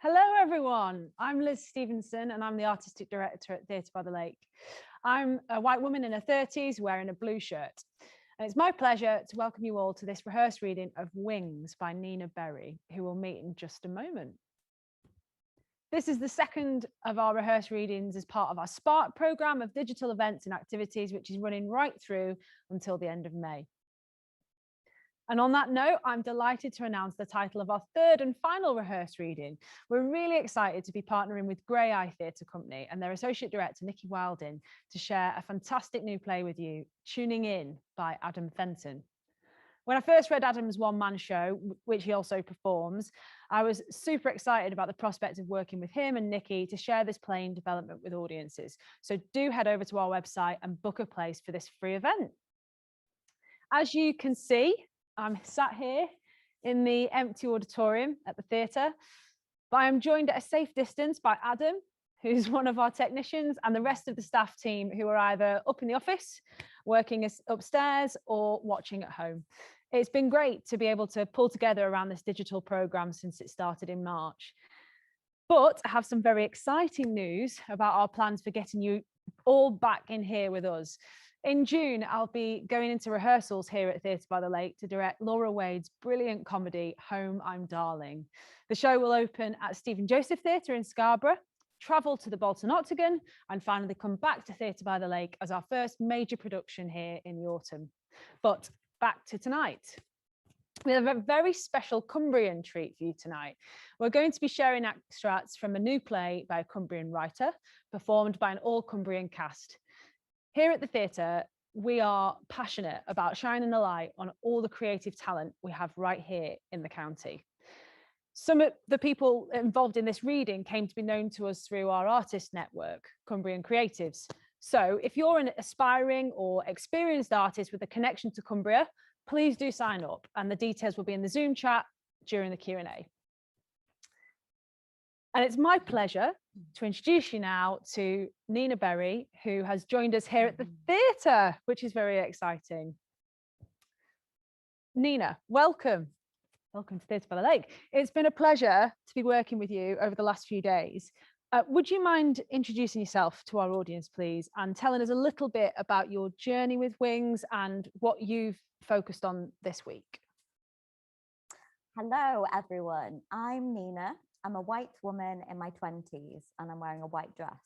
Hello everyone, I'm Liz Stevenson and I'm the Artistic Director at Theatre by the Lake. I'm a white woman in her 30s wearing a blue shirt. And it's my pleasure to welcome you all to this rehearsed reading of Wings by Nina Berry, who we'll meet in just a moment. This is the second of our rehearsed readings as part of our Spark programme of digital events and activities, which is running right through until the end of May. And on that note, I'm delighted to announce the title of our third and final rehearsed reading. We're really excited to be partnering with Grey Eye Theatre Company and their Associate Director, Nikki Wilding, to share a fantastic new play with you, Tuning In by Adam Fenton. When I first read Adam's one-man show, which he also performs, I was super excited about the prospect of working with him and Nikki to share this play in development with audiences. So do head over to our website and book a place for this free event. As you can see, I'm sat here in the empty auditorium at the theatre, but I am joined at a safe distance by Adam, who's one of our technicians, and the rest of the staff team who are either up in the office, working upstairs, or watching at home. It's been great to be able to pull together around this digital programme since it started in March. But I have some very exciting news about our plans for getting you all back in here with us. In June, I'll be going into rehearsals here at Theatre by the Lake to direct Laura Wade's brilliant comedy, Home I'm Darling. The show will open at Stephen Joseph Theatre in Scarborough, travel to the Bolton Octagon, and finally come back to Theatre by the Lake as our first major production here in the autumn. But back to tonight. We have a very special Cumbrian treat for you tonight. We're going to be sharing extracts from a new play by a Cumbrian writer, performed by an all-Cumbrian cast. Here at the theatre, we are passionate about shining a light on all the creative talent we have right here in the county. Some of the people involved in this reading came to be known to us through our artist network, Cumbrian Creatives. So if you're an aspiring or experienced artist with a connection to Cumbria, please do sign up, and the details will be in the Zoom chat during the Q&A. And it's my pleasure to introduce you now to Nina Berry, who has joined us here at the theatre, which is very exciting. Nina, welcome. Welcome to Theatre by the Lake. It's been a pleasure to be working with you over the last few days. Would you mind introducing yourself to our audience, please, and telling us a little bit about your journey with Wings and what you've focused on this week? Hello, everyone. I'm Nina. I'm a white woman in my 20s and I'm wearing a white dress.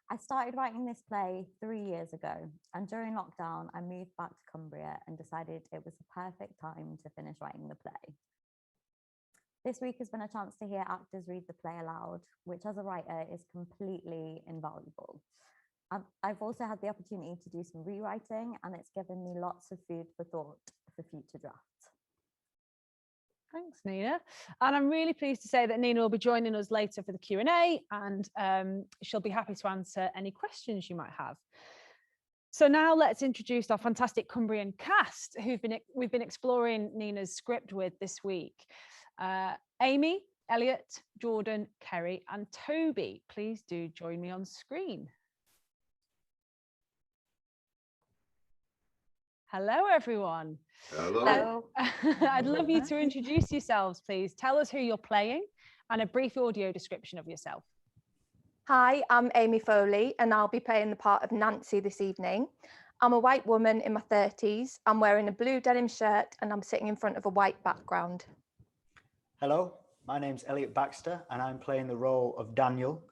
I started writing this play 3 years ago, and during lockdown, I moved back to Cumbria and decided it was the perfect time to finish writing the play. This week has been a chance to hear actors read the play aloud, which as a writer is completely invaluable. I've also had the opportunity to do some rewriting, and it's given me lots of food for thought for future drafts. Thanks, Nina. And I'm really pleased to say that Nina will be joining us later for the Q&A, and she'll be happy to answer any questions you might have. So now let's introduce our fantastic Cumbrian cast we've been exploring Nina's script with this week. Amy, Elliot, Jordan, Kerry, and Toby, please do join me on screen. Hello, everyone. Hello. I'd love you to introduce yourselves, please. Tell us who you're playing and a brief audio description of yourself. Hi, I'm Amy Foley and I'll be playing the part of Nancy this evening. I'm a white woman in my 30s. I'm wearing a blue denim shirt and I'm sitting in front of a white background. Hello, my name's Elliot Baxter and I'm playing the role of Daniel.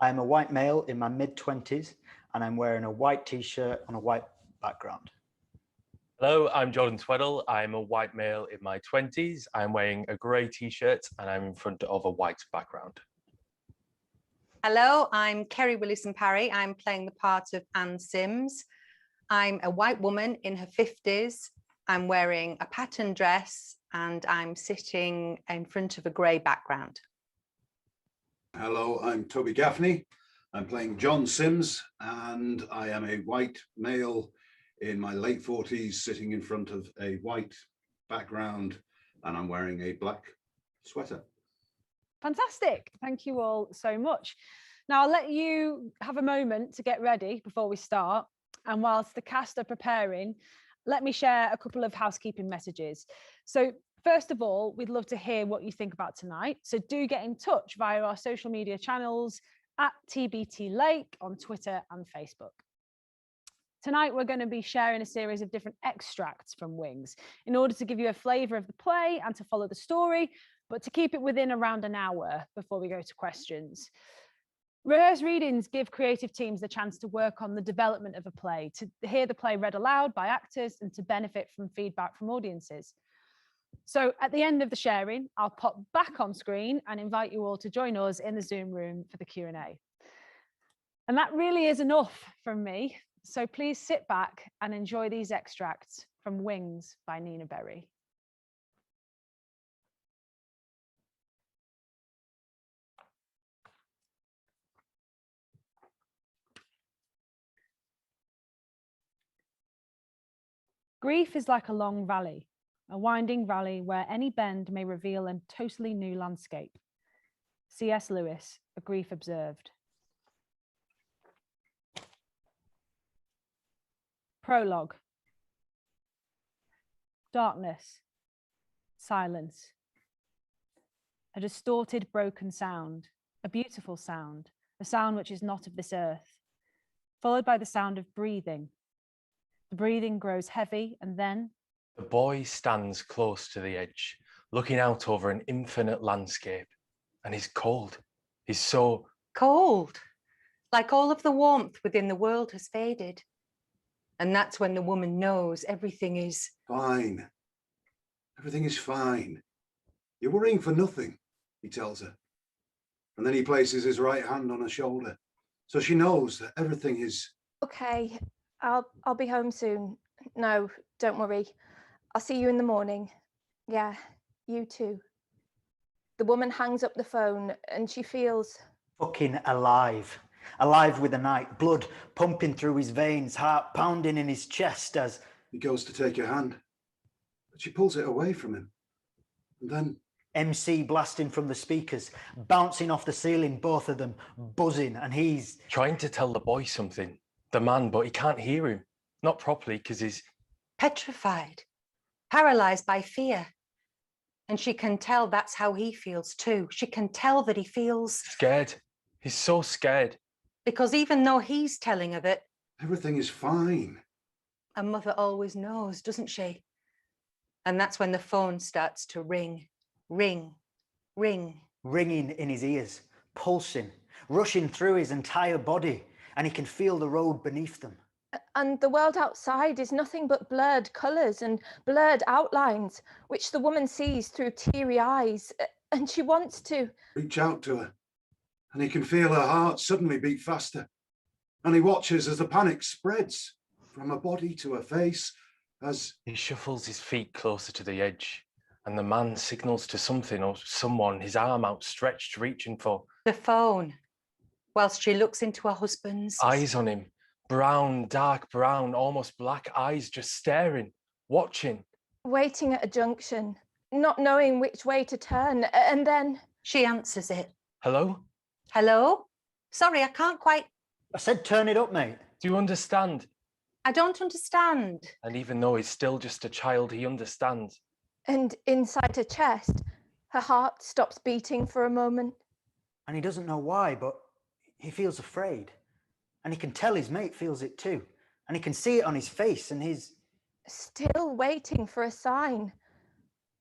I'm a white male in my mid-20s and I'm wearing a white t-shirt on a white background. Hello, I'm Jordan Tweddle. I'm a white male in my 20s. I'm wearing a grey t-shirt and I'm in front of a white background. Hello, I'm Kerry Willison-Parry. I'm playing the part of Anne Sims. I'm a white woman in her 50s. I'm wearing a patterned dress and I'm sitting in front of a grey background. Hello, I'm Toby Gaffney. I'm playing John Sims and I am a white male in my late 40s sitting in front of a white background and I'm wearing a black sweater. Fantastic. Thank you all so much. Now I'll let you have a moment to get ready before we start. And whilst the cast are preparing, let me share a couple of housekeeping messages. So First of all, we'd love to hear what you think about tonight. So do get in touch via our social media channels at TBT Lake on Twitter and Facebook. Tonight, we're going to be sharing a series of different extracts from Wings in order to give you a flavour of the play and to follow the story, but to keep it within around an hour before we go to questions. Rehearsed readings give creative teams the chance to work on the development of a play, to hear the play read aloud by actors and to benefit from feedback from audiences. So at the end of the sharing, I'll pop back on screen and invite you all to join us in the Zoom room for the Q&A. And that really is enough from me. So please sit back and enjoy these extracts from Wings by Nina Berry. Grief is like a long valley, a winding valley where any bend may reveal a totally new landscape. C.S. Lewis, A Grief Observed. Prologue. Darkness. Silence. A distorted, broken sound, a beautiful sound, a sound which is not of this earth, followed by the sound of breathing. The breathing grows heavy, and then... The boy stands close to the edge, looking out over an infinite landscape, and he's cold. He's so... Cold, like all of the warmth within the world has faded. And that's when the woman knows everything is... Fine. Everything is fine. You're worrying for nothing, he tells her. And then he places his right hand on her shoulder, so she knows that everything is... Okay, I'll be home soon. No, don't worry. I'll see you in the morning. Yeah, you too. The woman hangs up the phone and she feels... Fucking alive. Alive with the night, blood pumping through his veins, heart pounding in his chest as... He goes to take her hand, but she pulls it away from him. And then... MC blasting from the speakers, bouncing off the ceiling, both of them, buzzing, and he's... trying to tell the boy something, the man, but he can't hear him. Not properly, because he's... petrified, paralyzed by fear. And she can tell that's how he feels too. She can tell that he feels... scared. He's so scared. Because even though he's telling her that... everything is fine. A mother always knows, doesn't she? And that's when the phone starts to ring, ring, ring. Ringing in his ears, pulsing, rushing through his entire body, and he can feel the road beneath them. And the world outside is nothing but blurred colours and blurred outlines, which the woman sees through teary eyes, and she wants to... reach out to her, and he can feel her heart suddenly beat faster. And he watches as the panic spreads from her body to her face as... He shuffles his feet closer to the edge, and the man signals to something or someone, his arm outstretched, reaching for... the phone, whilst she looks into her husband's... eyes on him. Brown, dark brown, almost black eyes just staring, watching. Waiting at a junction, not knowing which way to turn, and then... She answers it. Hello? Hello? Sorry, I can't quite... I said turn it up, mate. Do you understand? I don't understand. And even though he's still just a child, he understands. And inside her chest, her heart stops beating for a moment. And he doesn't know why, but he feels afraid. And he can tell his mate feels it too. And he can see it on his face and his... still waiting for a sign.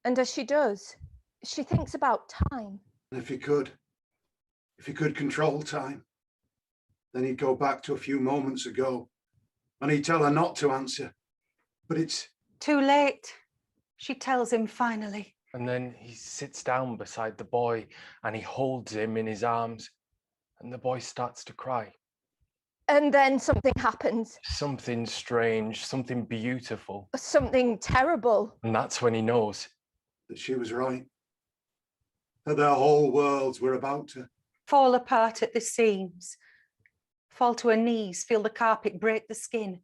And as she does, she thinks about time. if he could control time, then he'd go back to a few moments ago and he'd tell her not to answer. But it's... too late, she tells him finally. And then he sits down beside the boy and he holds him in his arms and the boy starts to cry. And then something happens. Something strange, something beautiful. Something terrible. And that's when he knows that she was right. That their whole worlds were about to fall apart at the seams. Fall to her knees, feel the carpet break the skin.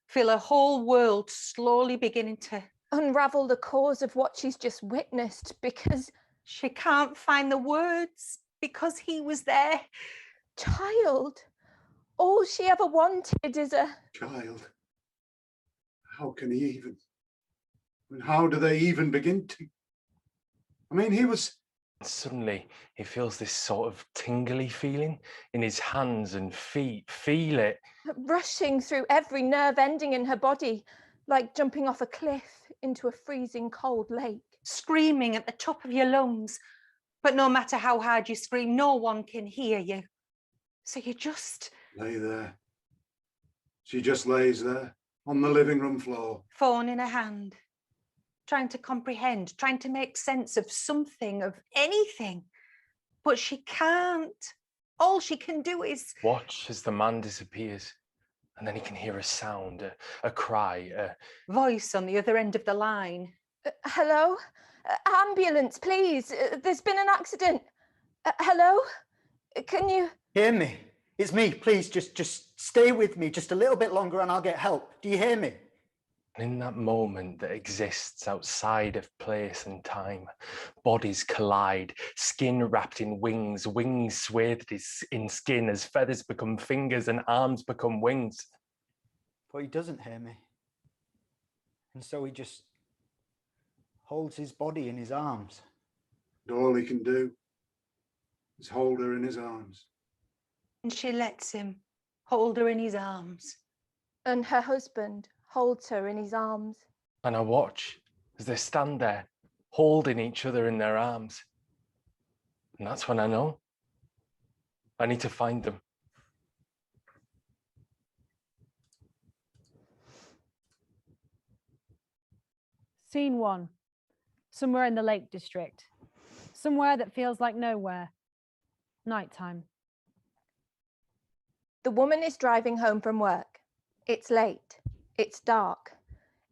Feel her whole world slowly beginning to unravel the cause of what she's just witnessed, because she can't find the words, because he was there. Child. All she ever wanted is a... child. How can he even? And how do they even begin to? I mean, he was... Suddenly, he feels this sort of tingly feeling in his hands and feet. Feel it. Rushing through every nerve ending in her body, like jumping off a cliff into a freezing cold lake. Screaming at the top of your lungs, but no matter how hard you scream, no one can hear you. So you just... lay there. She just lays there on the living room floor. phone in her hand, trying to comprehend, trying to make sense of something, of anything. But she can't. All she can do is... watch as the man disappears. And then he can hear a sound, a cry, voice on the other end of the line. Hello? Ambulance, please. There's been an accident. Hello? Can you... Hear me? It's me. Please, just stay with me just a little bit longer and I'll get help. Do you hear me? And in that moment that exists outside of place and time, bodies collide, skin wrapped in wings, wings swathed in skin as feathers become fingers and arms become wings. But he doesn't hear me. And so he just holds his body in his arms. And all he can do is hold her in his arms. And she lets him hold her in his arms. And her husband holds her in his arms. And I watch as they stand there, holding each other in their arms. And that's when I know I need to find them. Scene 1. Somewhere in the Lake District. Somewhere that feels like nowhere. Nighttime. The woman is driving home from work. It's late. It's dark.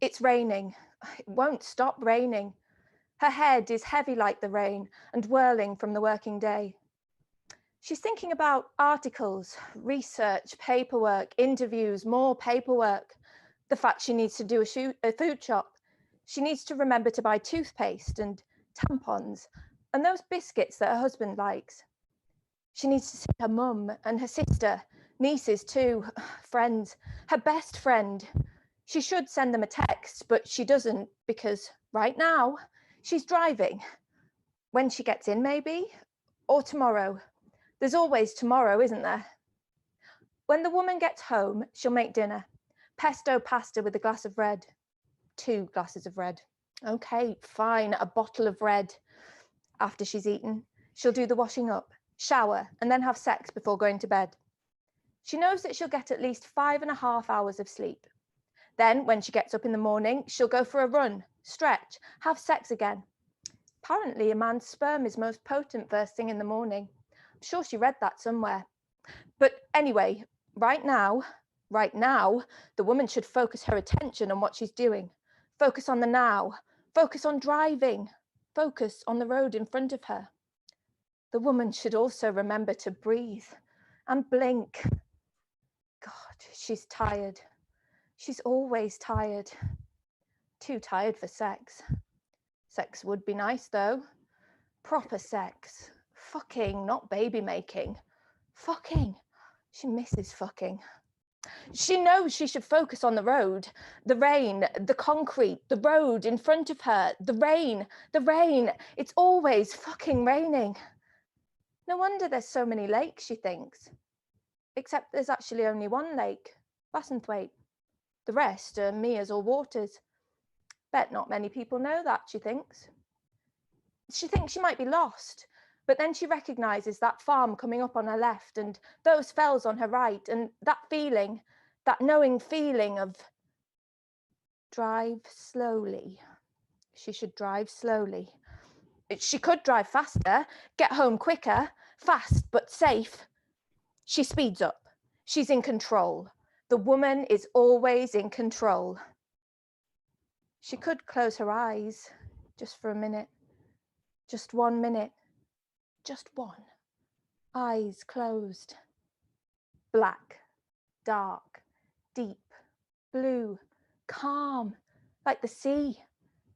It's raining. It won't stop raining. Her head is heavy like the rain and whirling from the working day. She's thinking about articles, research, paperwork, interviews, more paperwork. The fact she needs to do a food shop. She needs to remember to buy toothpaste and tampons and those biscuits that her husband likes. She needs to see her mum and her sister, nieces too, friends, her best friend. She should send them a text, but she doesn't because right now she's driving. When she gets in, maybe, or tomorrow. There's always tomorrow, isn't there? When the woman gets home, she'll make dinner. Pesto pasta with a glass of red. 2 glasses of red. Okay, fine, a bottle of red. After she's eaten, she'll do the washing up, shower, and then have sex before going to bed. She knows that she'll get at least 5.5 hours of sleep. Then, when she gets up in the morning, she'll go for a run, stretch, have sex again. Apparently, a man's sperm is most potent first thing in the morning. I'm sure she read that somewhere. But anyway, right now, the woman should focus her attention on what she's doing. Focus on the now. Focus on driving. Focus on the road in front of her. The woman should also remember to breathe and blink. God, she's tired. She's always tired. Too tired for sex. Sex would be nice though. Proper sex. Fucking, not baby making. Fucking. She misses fucking. She knows she should focus on the road, the rain, the concrete, the road in front of her, the rain. It's always fucking raining. No wonder there's so many lakes, she thinks. Except there's actually only one lake, Bassenthwaite. The rest are meres or waters. Bet not many people know that, she thinks. She thinks she might be lost, but then she recognises that farm coming up on her left and those fells on her right, and that feeling, that knowing feeling of drive slowly. She should drive slowly. She could drive faster, get home quicker, fast but safe. She speeds up. She's in control. The woman is always in control. She could close her eyes just for a minute, just 1 minute, just one. Eyes closed. Black, dark, deep, blue, calm, like the sea,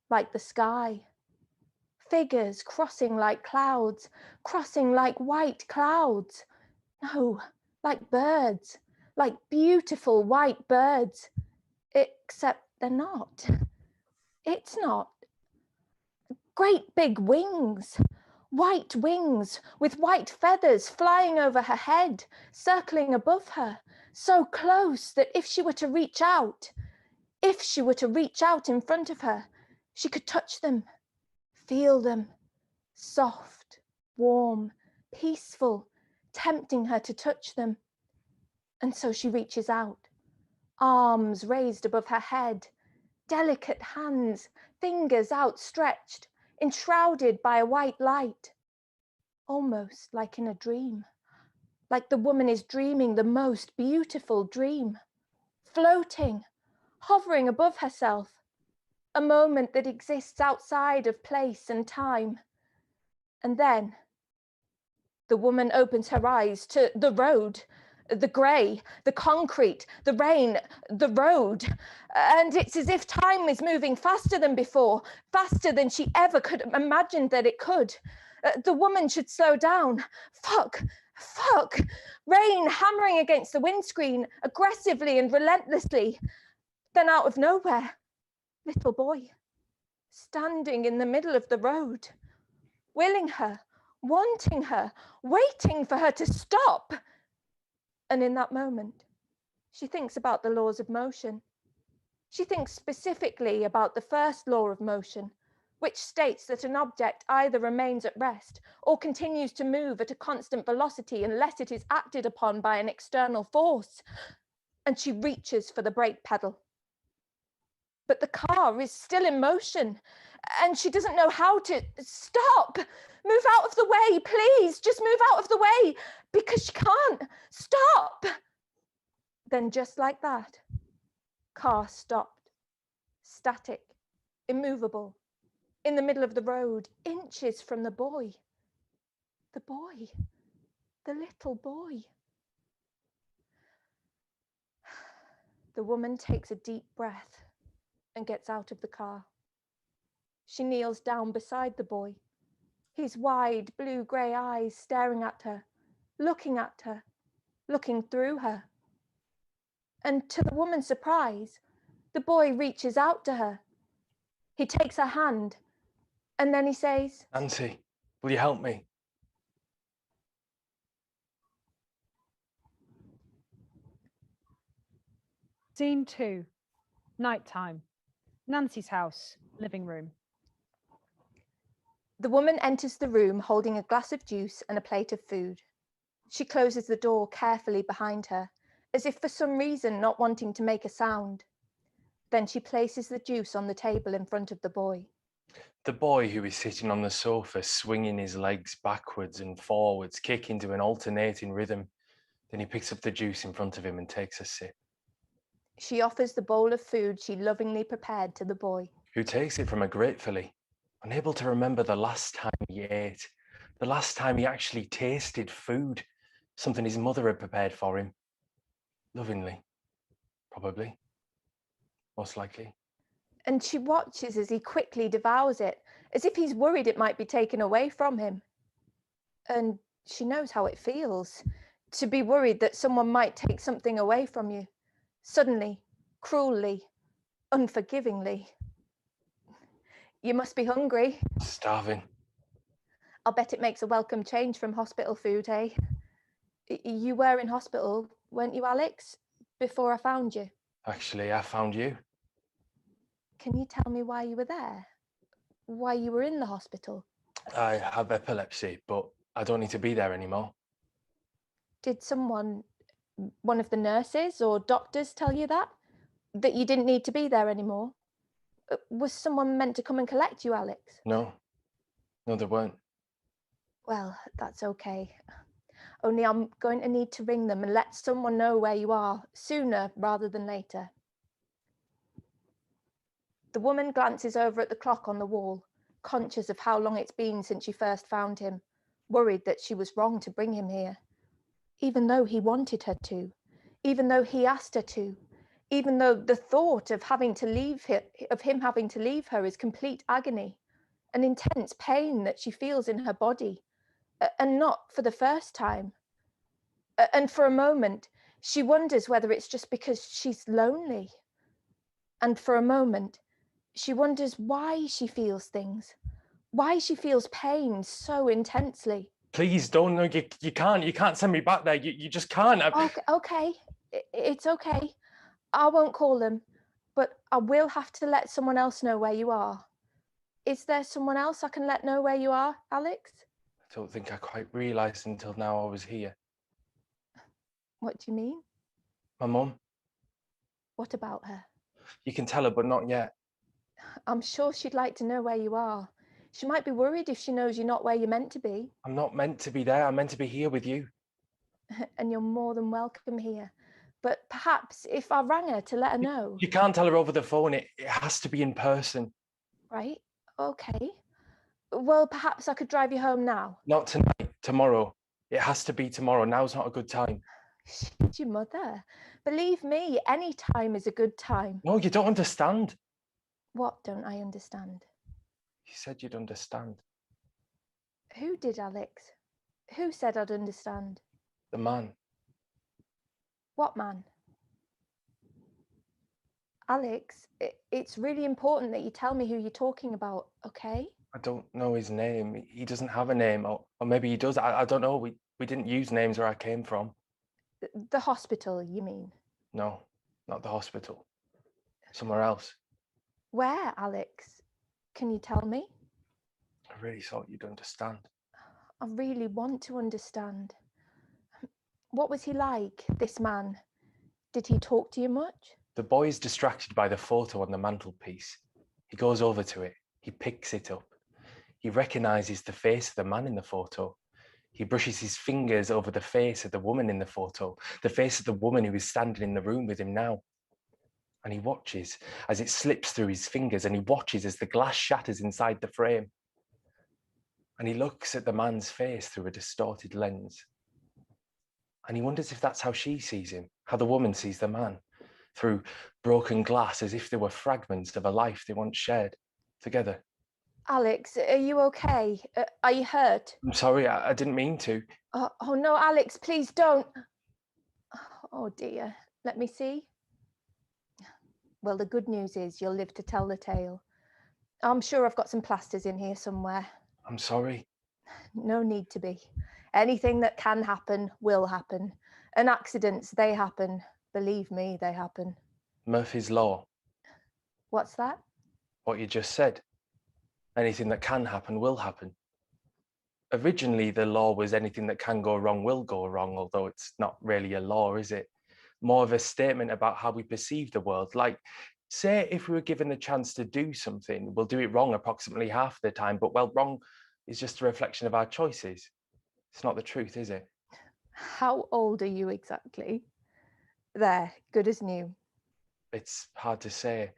like the sky. Figures crossing like clouds, crossing like white clouds. No, like birds, like beautiful white birds, except they're not. It's not. great big wings, white wings with white feathers flying over her head, circling above her, so close that if she were to reach out in front of her, she could touch them, feel them, soft, warm, peaceful, tempting her to touch them. And so she reaches out, arms raised above her head, delicate hands, fingers outstretched, enshrouded by a white light, almost like in a dream, like the woman is dreaming the most beautiful dream, floating, hovering above herself, a moment that exists outside of place and time. And then the woman opens her eyes to the road, the grey, the concrete, the rain, the road. And it's as if time is moving faster than before, faster than she ever could have imagined that it could. The woman should slow down. Fuck. Rain hammering against the windscreen, aggressively and relentlessly. Then out of nowhere, little boy, standing in the middle of the road, willing her, wanting her, waiting for her to stop. And in that moment, she thinks about the laws of motion. She thinks specifically about the first law of motion, which states that an object either remains at rest or continues to move at a constant velocity unless it is acted upon by an external force. And she reaches for the brake pedal. But the car is still in motion, and she doesn't know how to stop. Move out of the way, please. Just move out of the way, because she can't stop. Then just like that, car stopped, static, immovable, in the middle of the road, inches from the boy. The boy, the little boy. The woman takes a deep breath and gets out of the car. She kneels down beside the boy, his wide blue-grey eyes staring at her, looking through her. And to the woman's surprise, the boy reaches out to her. He takes her hand, and then he says, Nancy, will you help me? Scene 2, nighttime. Nancy's house, living room. The woman enters the room holding a glass of juice and a plate of food. She closes the door carefully behind her, as if for some reason not wanting to make a sound. Then she places the juice on the table in front of the boy. The boy, who is sitting on the sofa, swinging his legs backwards and forwards, kicking to an alternating rhythm. Then he picks up the juice in front of him and takes a sip. She offers the bowl of food she lovingly prepared to the boy, who takes it from her gratefully, unable to remember the last time he ate, the last time he actually tasted food, something his mother had prepared for him. Lovingly, probably, most likely. And she watches as he quickly devours it, as if he's worried it might be taken away from him. And she knows how it feels, to be worried that someone might take something away from you, suddenly, cruelly, unforgivingly. You must be hungry. Starving. I'll bet it makes a welcome change from hospital food, eh? You were in hospital, weren't you, Alex, before I found you? Actually, I found you. Can you tell me why you were there? Why you were in the hospital? I have epilepsy, but I don't need to be there anymore. Did someone, one of the nurses or doctors, tell you that? That you didn't need to be there anymore? Was someone meant to come and collect you, Alex? No, they weren't. Well, that's okay. Only I'm going to need to ring them and let someone know where you are, sooner rather than later. The woman glances over at the clock on the wall, conscious of how long it's been since she first found him, worried that she was wrong to bring him here. Even though he wanted her to, even though he asked her to, even though the thought of him having to leave her is complete agony, an intense pain that she feels in her body, and not for the first time. And for a moment, she wonders whether it's just because she's lonely. And for a moment, she wonders why she feels things, why she feels pain so intensely. Please don't. No, you can't send me back there. You just can't. Okay, it's okay. I won't call them, but I will have to let someone else know where you are. Is there someone else I can let know where you are, Alex? I don't think I quite realised until now I was here. What do you mean? My mum. What about her? You can tell her, but not yet. I'm sure she'd like to know where you are. She might be worried if she knows you're not where you're meant to be. I'm not meant to be there. I'm meant to be here with you. And you're more than welcome here. But perhaps if I rang her to let her know. You can't tell her over the phone. It has to be in person. Right, okay. Well, perhaps I could drive you home now. Not tonight, tomorrow. It has to be tomorrow. Now's not a good time. She's your mother. Believe me, any time is a good time. No, you don't understand. What don't I understand? You said you'd understand. Who did, Alex? Who said I'd understand? The man. What man? Alex, it's really important that you tell me who you're talking about, okay? I don't know his name. He doesn't have a name, or maybe he does. I don't know. We didn't use names where I came from. The hospital, you mean? No, not the hospital. Somewhere else. Where, Alex? Can you tell me? I really thought you'd understand. I really want to understand. What was he like, this man? Did he talk to you much? The boy is distracted by the photo on the mantelpiece. He goes over to it. He picks it up. He recognises the face of the man in the photo. He brushes his fingers over the face of the woman in the photo, the face of the woman who is standing in the room with him now. And he watches as it slips through his fingers, and he watches as the glass shatters inside the frame. And he looks at the man's face through a distorted lens. And he wonders if that's how she sees him, how the woman sees the man, through broken glass, as if they were fragments of a life they once shared together. Alex, are you okay? Are you hurt? I'm sorry, I didn't mean to. Oh no, Alex, please don't. Oh dear, let me see. Well, the good news is you'll live to tell the tale. I'm sure I've got some plasters in here somewhere. I'm sorry. No need to be. Anything that can happen will happen. And accidents, they happen. Believe me, they happen. Murphy's Law. What's that? What you just said. Anything that can happen will happen. Originally, the law was anything that can go wrong will go wrong, although it's not really a law, is it? More of a statement about how we perceive the world. Like, say if we were given the chance to do something, we'll do it wrong approximately half the time, but well, wrong is just a reflection of our choices. It's not the truth, is it? How old are you exactly? There, good as new. It's hard to say.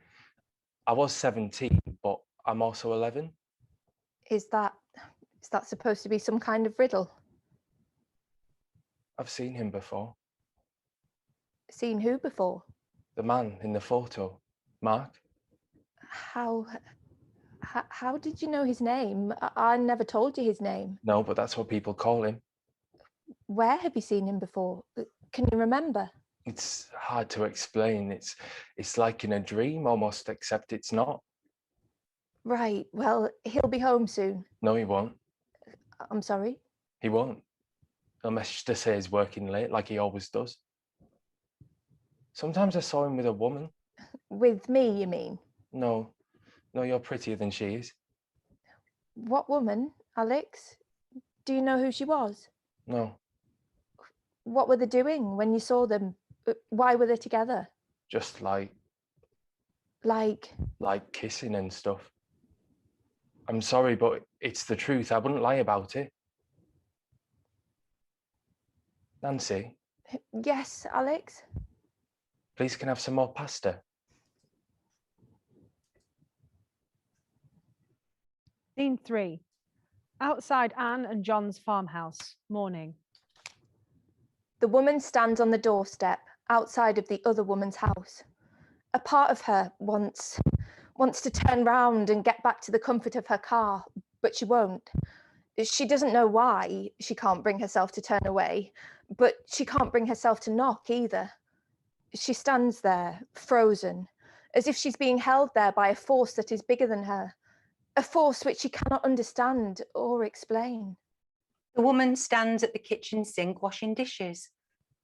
I was 17, but I'm also 11. Is that supposed to be some kind of riddle? I've seen him before. Seen who before? The man in the photo, Mark. How did you know his name? I never told you his name. No, but that's what people call him. Where have you seen him before? Can you remember? It's hard to explain. It's like in a dream almost, except it's not. Right, well, he'll be home soon. No, he won't. I'm sorry? He won't. He'll message to say he's working late, like he always does. Sometimes I saw him with a woman. With me, you mean? No, you're prettier than she is. What woman, Alex? Do you know who she was? No. What were they doing when you saw them? Why were they together? Just like kissing and stuff. I'm sorry, but it's the truth. I wouldn't lie about it. Nancy? Yes, Alex? Please can I have some more pasta? Scene 3. Outside Anne and John's farmhouse, morning. The woman stands on the doorstep outside of the other woman's house. A part of her wants to turn round and get back to the comfort of her car, but she won't. She doesn't know why she can't bring herself to turn away, but she can't bring herself to knock either. She stands there, frozen, as if she's being held there by a force that is bigger than her. a force which she cannot understand or explain. The woman stands at the kitchen sink washing dishes,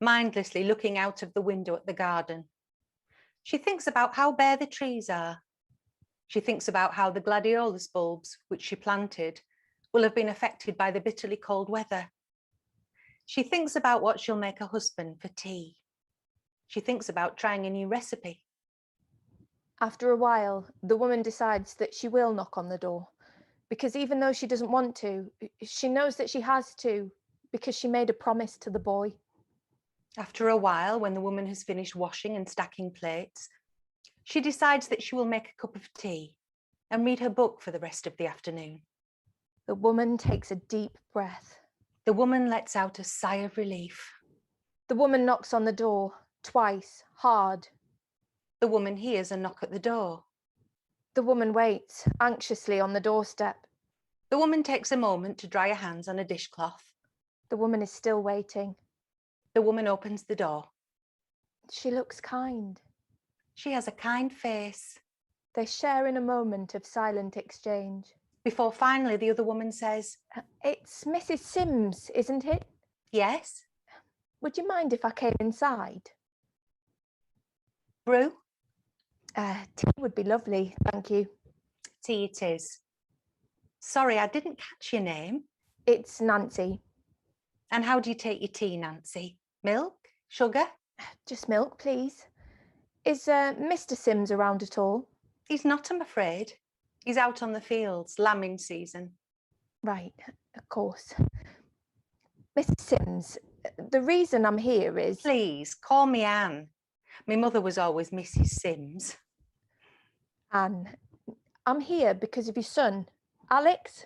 mindlessly looking out of the window at the garden. She thinks about how bare the trees are. She thinks about how the gladiolus bulbs, which she planted, will have been affected by the bitterly cold weather. She thinks about what she'll make her husband for tea. She thinks about trying a new recipe. After a while, the woman decides that she will knock on the door, because even though she doesn't want to, she knows that she has to, because she made a promise to the boy. After a while, when the woman has finished washing and stacking plates, she decides that she will make a cup of tea and read her book for the rest of the afternoon. The woman takes a deep breath. The woman lets out a sigh of relief. The woman knocks on the door, twice, hard. The woman hears a knock at the door. The woman waits, anxiously on the doorstep. The woman takes a moment to dry her hands on a dishcloth. The woman is still waiting. The woman opens the door. She looks kind. She has a kind face. They share in a moment of silent exchange. Before finally the other woman says, It's Mrs. Sims, isn't it? yes. Would you mind if I came inside? Brew? Tea would be lovely, thank you. Tea it is. Sorry, I didn't catch your name. It's Nancy. And how do you take your tea, Nancy? Milk? Sugar? Just milk, please. Is Mr. Sims around at all? He's not, I'm afraid. He's out on the fields, lambing season. Right, of course. Mrs. Sims, the reason I'm here is... Please, call me Anne. My mother was always Mrs. Sims. Anne, I'm here because of your son, Alex.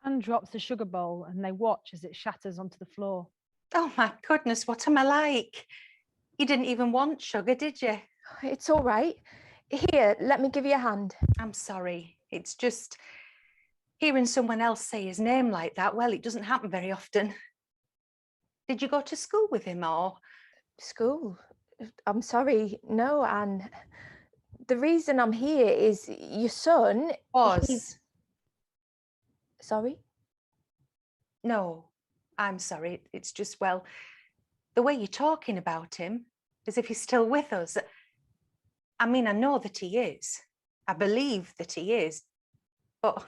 Anne drops the sugar bowl and they watch as it shatters onto the floor. Oh my goodness, what am I like? You didn't even want sugar, did you? It's all right. Here, let me give you a hand. I'm sorry. It's just hearing someone else say his name like that, well, it doesn't happen very often. Did you go to school with him or? School? I'm sorry, no, Anne. The reason I'm here is your son... Was. Sorry? No, I'm sorry. It's just, well, the way you're talking about him, as if he's still with us. I mean, I know that he is. I believe that he is, but...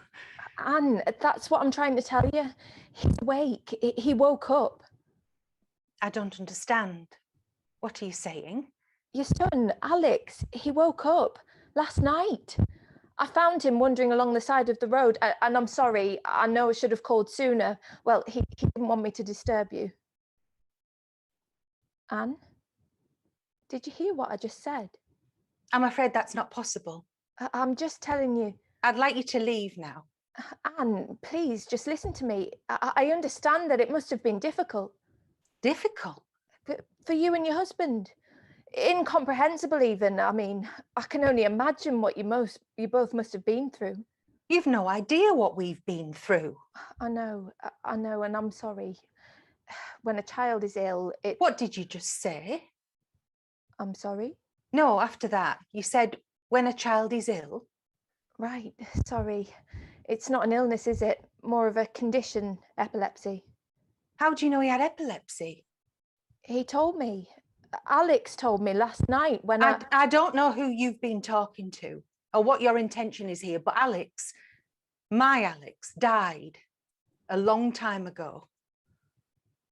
Anne, that's what I'm trying to tell you. He's awake. He woke up. I don't understand. What are you saying? Your son, Alex, he woke up last night. I found him wandering along the side of the road, and I'm sorry, I know I should have called sooner. Well, he didn't want me to disturb you. Anne, did you hear what I just said? I'm afraid that's not possible. I'm just telling you. I'd like you to leave now. Anne, please, just listen to me. I understand that it must have been difficult. Difficult? For you and your husband. Incomprehensible even. I mean, I can only imagine what you both must have been through. You've no idea what we've been through. I know, and I'm sorry. When a child is ill, it... What did you just say? I'm sorry? No, after that, you said when a child is ill. Right, sorry. It's not an illness, is it? More of a condition, epilepsy. How do you know he had epilepsy? He told me. Alex told me last night when I don't know who you've been talking to or what your intention is here, but Alex, my Alex, died a long time ago.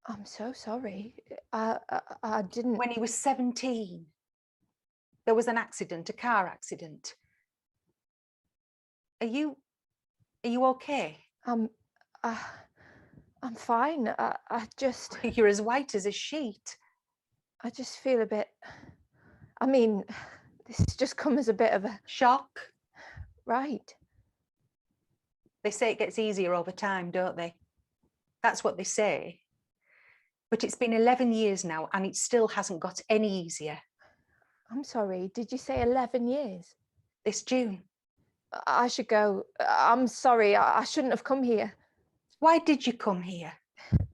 I'm so sorry. I didn't... When he was 17, there was an accident, a car accident. Are you okay? I'm fine. I just... You're as white as a sheet. I just feel a bit... I mean, this has just come as a bit of a... Shock? Right. They say it gets easier over time, don't they? That's what they say. But it's been 11 years now and it still hasn't got any easier. I'm sorry, did you say 11 years? This June. I should go. I'm sorry, I shouldn't have come here. Why did you come here?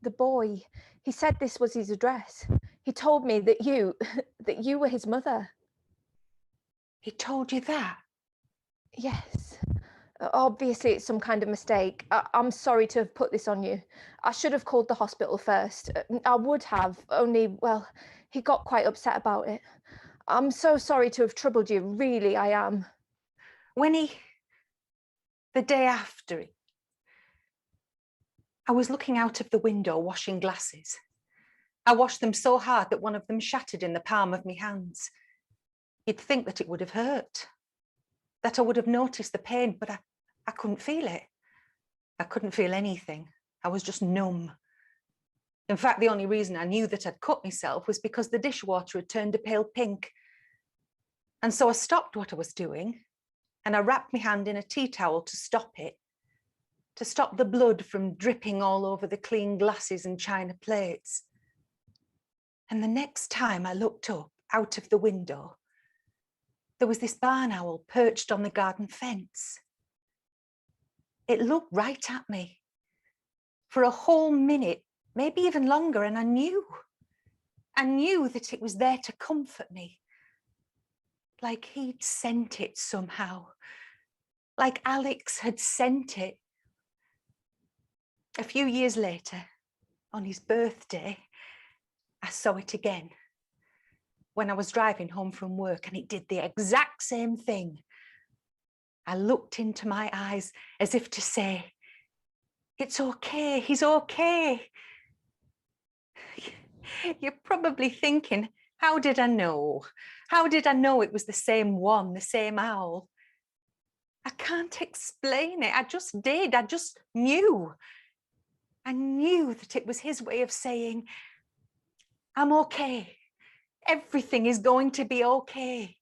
The boy, he said this was his address. He told me that you were his mother. He told you that? Yes. Obviously, it's some kind of mistake. I'm sorry to have put this on you. I should have called the hospital first. I would have, only, well, he got quite upset about it. I'm so sorry to have troubled you, really, I am. The day after it, I was looking out of the window washing glasses. I washed them so hard that one of them shattered in the palm of my hands. You'd think that it would have hurt, that I would have noticed the pain, but I couldn't feel it. I couldn't feel anything. I was just numb. In fact, the only reason I knew that I'd cut myself was because the dishwater had turned a pale pink. And so I stopped what I was doing and I wrapped my hand in a tea towel to stop it, to stop the blood from dripping all over the clean glasses and china plates. And the next time I looked up out of the window, there was this barn owl perched on the garden fence. It looked right at me for a whole minute, maybe even longer, and I knew that it was there to comfort me, like he'd sent it somehow, like Alex had sent it. A few years later, on his birthday, I saw it again when I was driving home from work, and it did the exact same thing. I looked into my eyes as if to say, it's okay, he's okay. You're probably thinking, how did I know? How did I know it was the same one, the same owl? I can't explain it. I just did. I just knew. I knew that it was his way of saying, I'm okay. Everything is going to be okay.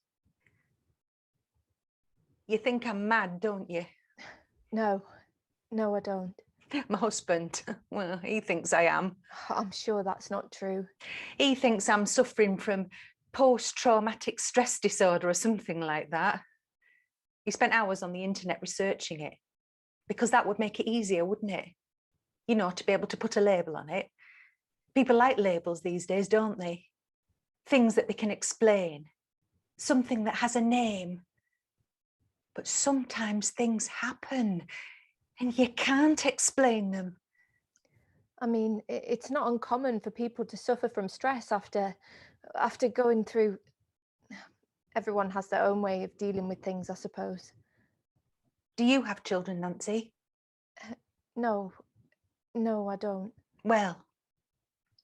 You think I'm mad, don't you? No, I don't. My husband, well, he thinks I am. I'm sure that's not true. He thinks I'm suffering from post-traumatic stress disorder or something like that. He spent hours on the internet researching it because that would make it easier, wouldn't it? You know, to be able to put a label on it. People like labels these days, don't they? Things that they can explain, something that has a name. But sometimes things happen and you can't explain them. I mean, it's not uncommon for people to suffer from stress after going through. Everyone has their own way of dealing with things, I suppose. Do you have children, Nancy? No, I don't. Well,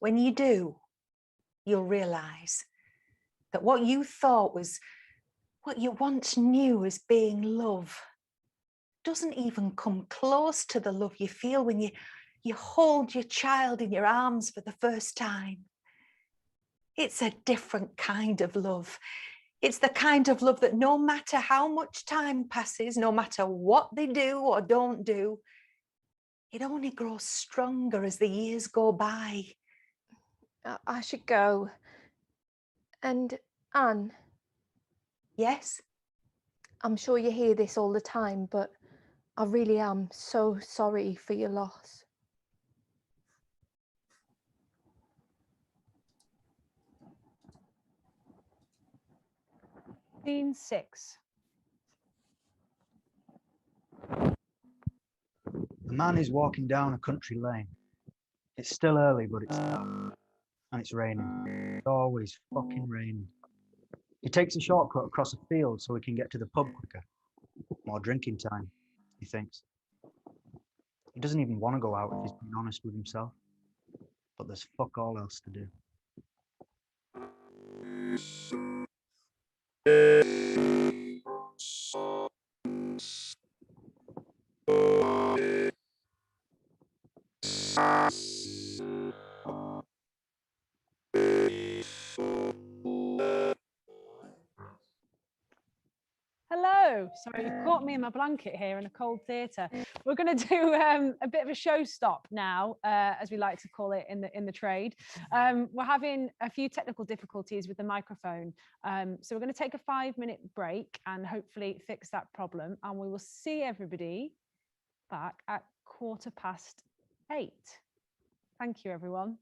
when you do, you'll realise that what you thought was, what you once knew as being love, doesn't even come close to the love you feel when you hold your child in your arms for the first time. It's a different kind of love. It's the kind of love that no matter how much time passes, no matter what they do or don't do, it only grows stronger as the years go by. I should go. And Anne. Yes? I'm sure you hear this all the time, but I really am so sorry for your loss. Scene 6. A man is walking down a country lane. It's still early, but it's dark, and it's raining. It's always fucking raining. He takes a shortcut across a field so he can get to the pub quicker. More drinking time, he thinks. He doesn't even want to go out if he's being honest with himself. But there's fuck all else to do. Hello. Sorry, you've caught me in my blanket here in a cold theatre. We're going to do a bit of a show stop now, as we like to call it in the trade. We're having a few technical difficulties with the microphone, so we're going to take a 5-minute break and hopefully fix that problem. And we will see everybody back at 8:15. Thank you, everyone.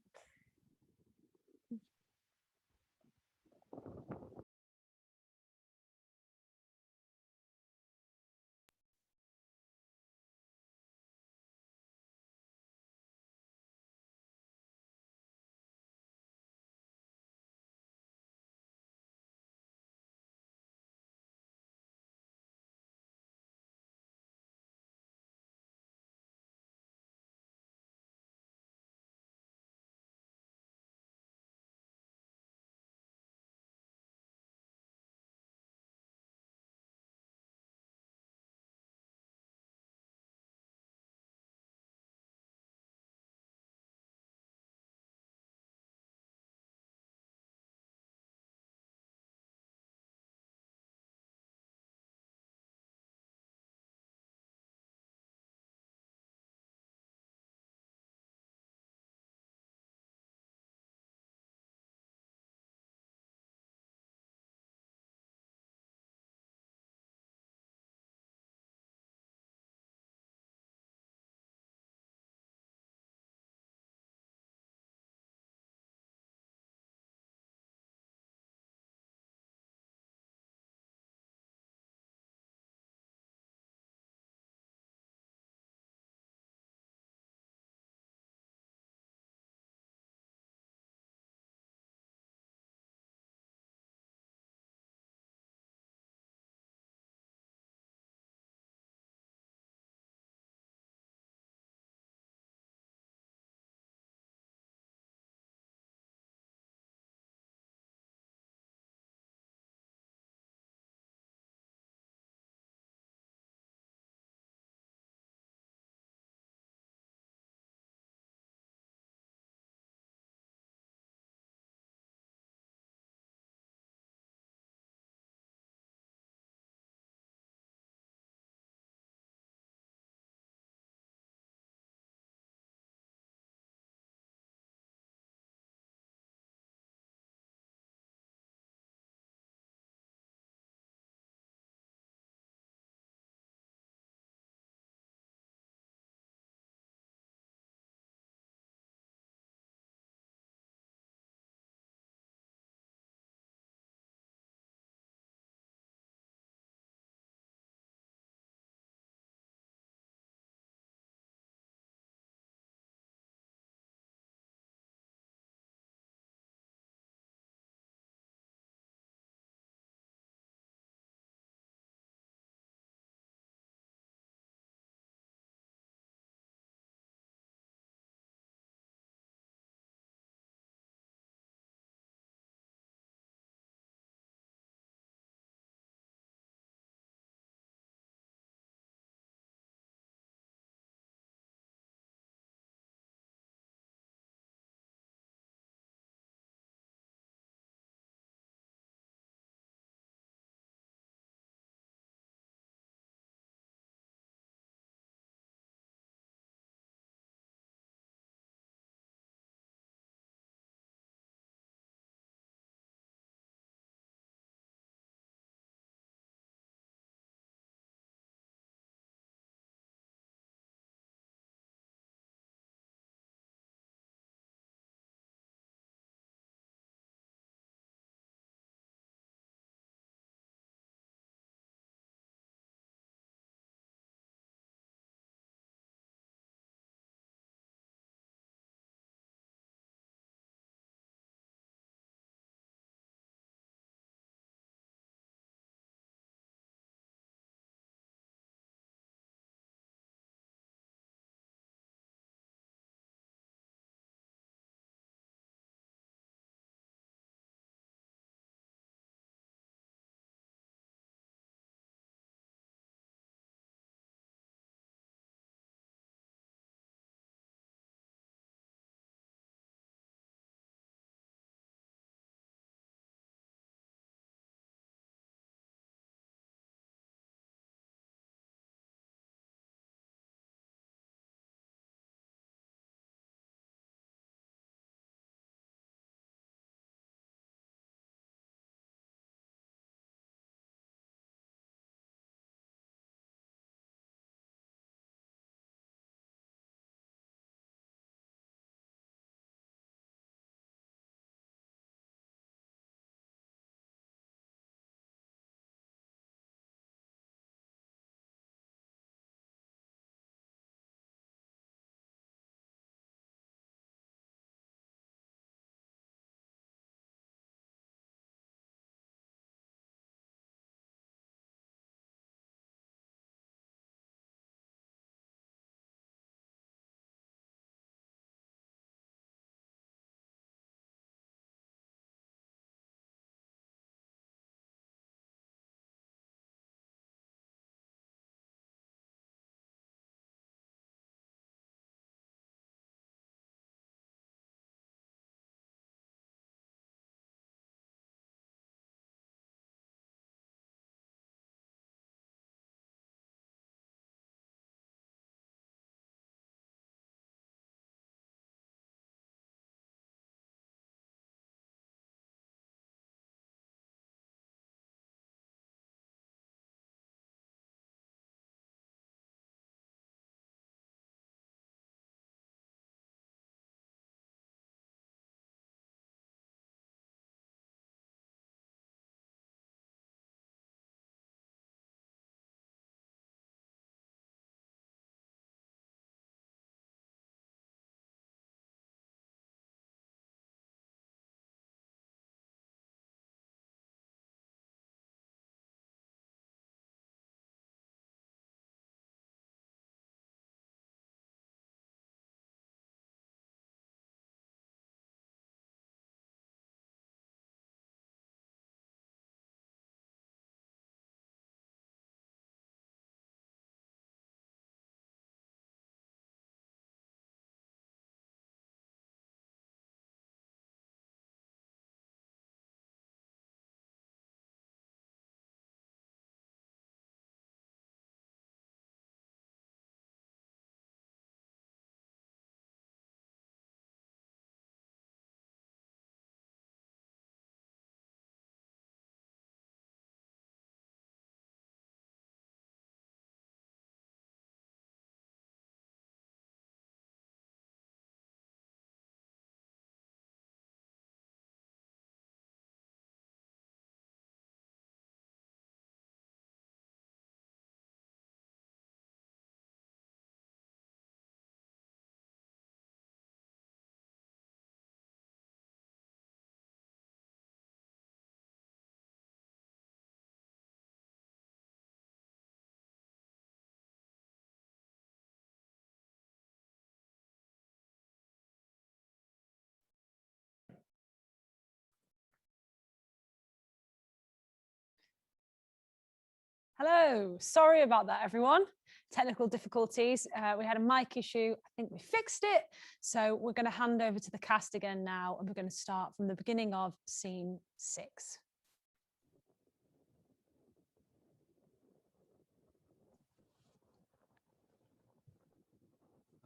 Hello, sorry about that, everyone. Technical difficulties. We had a mic issue. I think we fixed it. So we're going to hand over to the cast again now, and we're going to start from the beginning of scene 6.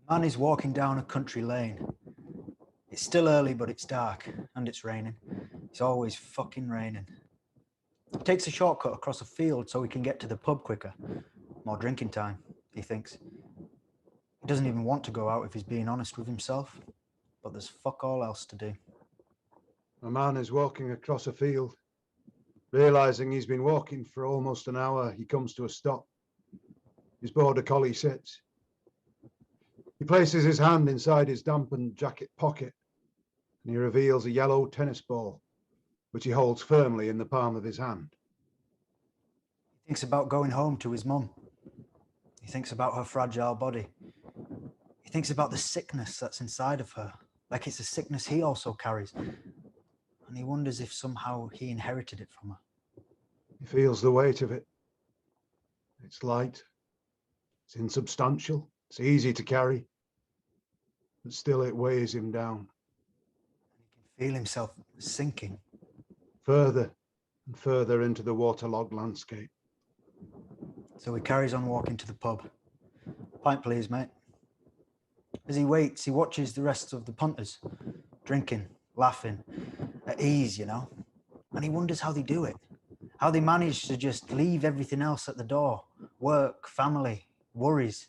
A man is walking down a country lane. It's still early, but it's dark and it's raining. It's always fucking raining. He takes a shortcut across a field so he can get to the pub quicker. More drinking time, he thinks. He doesn't even want to go out if he's being honest with himself, but there's fuck all else to do. A man is walking across a field. Realizing he's been walking for almost an hour, he comes to a stop. His border collie sits. He places his hand inside his dampened jacket pocket, and he reveals a yellow tennis ball, which he holds firmly in the palm of his hand. He thinks about going home to his mum. He thinks about her fragile body. He thinks about the sickness that's inside of her, like it's a sickness he also carries. And he wonders if somehow he inherited it from her. He feels the weight of it. It's light. It's insubstantial. It's easy to carry. But still it weighs him down. He can feel himself sinking. Further and further into the waterlogged landscape. So he carries on walking to the pub. Pint, please, mate. As he waits, he watches the rest of the punters, drinking, laughing, at ease, you know. And he wonders how they do it, how they manage to just leave everything else at the door, work, family, worries,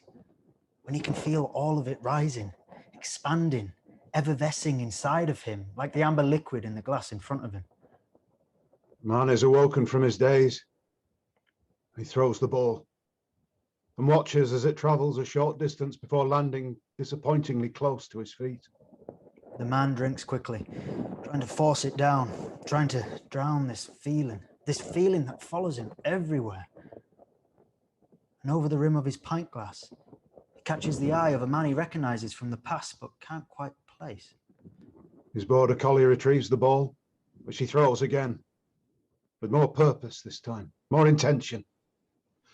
when he can feel all of it rising, expanding, effervescing inside of him, like the amber liquid in the glass in front of him. Man is awoken from his daze. He throws the ball and watches as it travels a short distance before landing disappointingly close to his feet. The man drinks quickly, trying to force it down, trying to drown this feeling that follows him everywhere. And over the rim of his pint glass, he catches the eye of a man he recognizes from the past but can't quite place. His border collie retrieves the ball, which he throws again, with more purpose this time, more intention.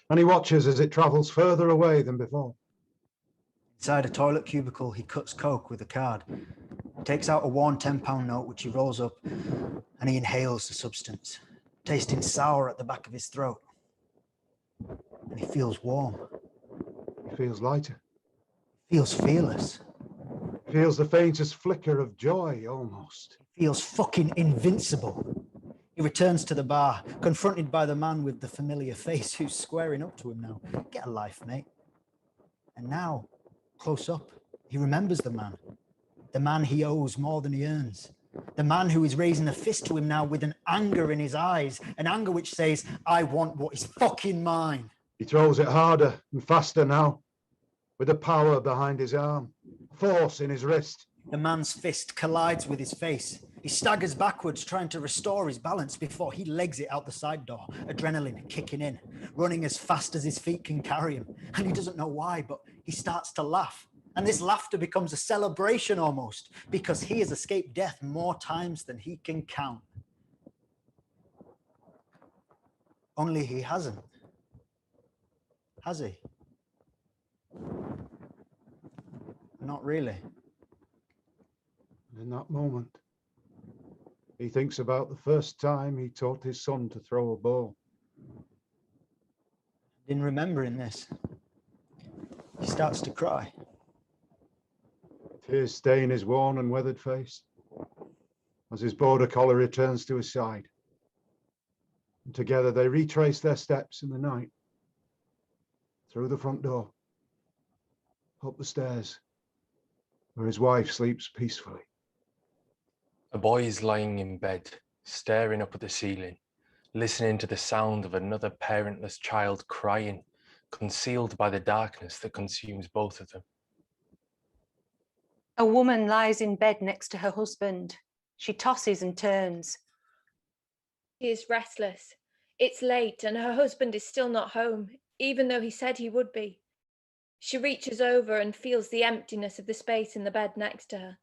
And he watches as it travels further away than before. Inside a toilet cubicle, he cuts coke with a card, takes out a worn £10 note, which he rolls up, and he inhales the substance, tasting sour at the back of his throat. And he feels warm. He feels lighter. Feels fearless. Feels the faintest flicker of joy, almost. Feels fucking invincible. He returns to the bar, confronted by the man with the familiar face who's squaring up to him now. Get a life, mate. And now, close up, he remembers the man he owes more than he earns. The man who is raising a fist to him now with an anger in his eyes, an anger which says, I want what is fucking mine. He throws it harder and faster now, with the power behind his arm, force in his wrist. The man's fist collides with his face. He staggers backwards, trying to restore his balance before he legs it out the side door, adrenaline kicking in, running as fast as his feet can carry him. And he doesn't know why, but he starts to laugh. And this laughter becomes a celebration almost, because he has escaped death more times than he can count. Only he hasn't. Has he? Not really. In that moment, he thinks about the first time he taught his son to throw a ball. In remembering this, he starts to cry. Tears stain his worn and weathered face as his border collie returns to his side. And together they retrace their steps in the night, through the front door, up the stairs, where his wife sleeps peacefully. A boy is lying in bed, staring up at the ceiling, listening to the sound of another parentless child crying, concealed by the darkness that consumes both of them. A woman lies in bed next to her husband. She tosses and turns. She is restless. It's late and her husband is still not home, even though he said he would be. She reaches over and feels the emptiness of the space in the bed next to her.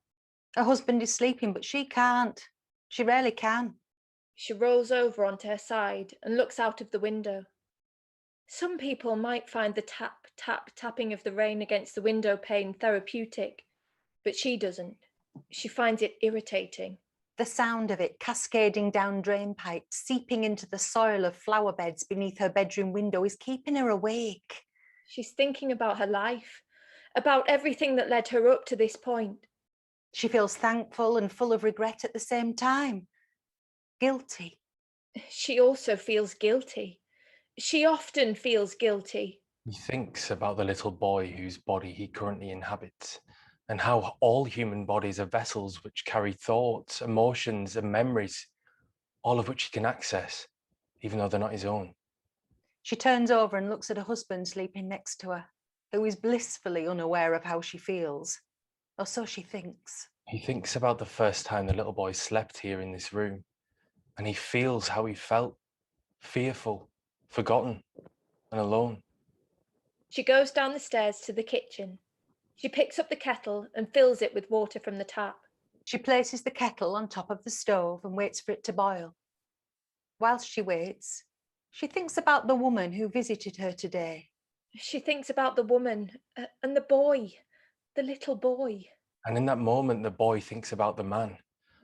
Her husband is sleeping, but she can't. She rarely can. She rolls over onto her side and looks out of the window. Some people might find the tap, tap, tapping of the rain against the window pane therapeutic, but she doesn't. She finds it irritating. The sound of it cascading down drain pipes, seeping into the soil of flower beds beneath her bedroom window is keeping her awake. She's thinking about her life, about everything that led her up to this point. She feels thankful and full of regret at the same time. Guilty. She also feels guilty. She often feels guilty. He thinks about the little boy whose body he currently inhabits, and how all human bodies are vessels which carry thoughts, emotions, and memories, all of which he can access, even though they're not his own. She turns over and looks at her husband sleeping next to her, who is blissfully unaware of how she feels, or so she thinks. He thinks about the first time the little boy slept here in this room, and he feels how he felt, fearful, forgotten, and alone. She goes down the stairs to the kitchen. She picks up the kettle and fills it with water from the tap. She places the kettle on top of the stove and waits for it to boil. Whilst she waits, she thinks about the woman who visited her today. She thinks about the woman and the boy, the little boy. And in that moment, the boy thinks about the man,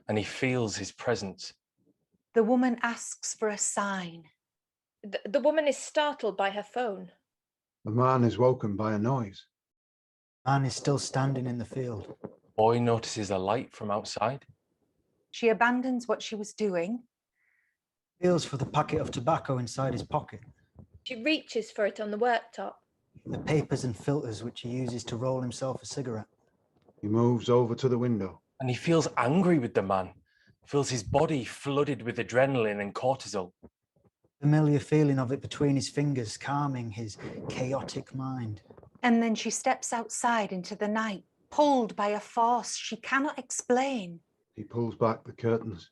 and he feels his presence. The woman asks for a sign. The woman is startled by her phone. The man is woken by a noise. Man is still standing in the field. Boy notices a light from outside. She abandons what she was doing. Feels for the packet of tobacco inside his pocket. She reaches for it on the worktop. The papers and filters which he uses to roll himself a cigarette. He moves over to the window. And he feels angry with the man, feels his body flooded with adrenaline and cortisol. Familiar feeling of it between his fingers, calming his chaotic mind. And then she steps outside into the night, pulled by a force she cannot explain. He pulls back the curtains.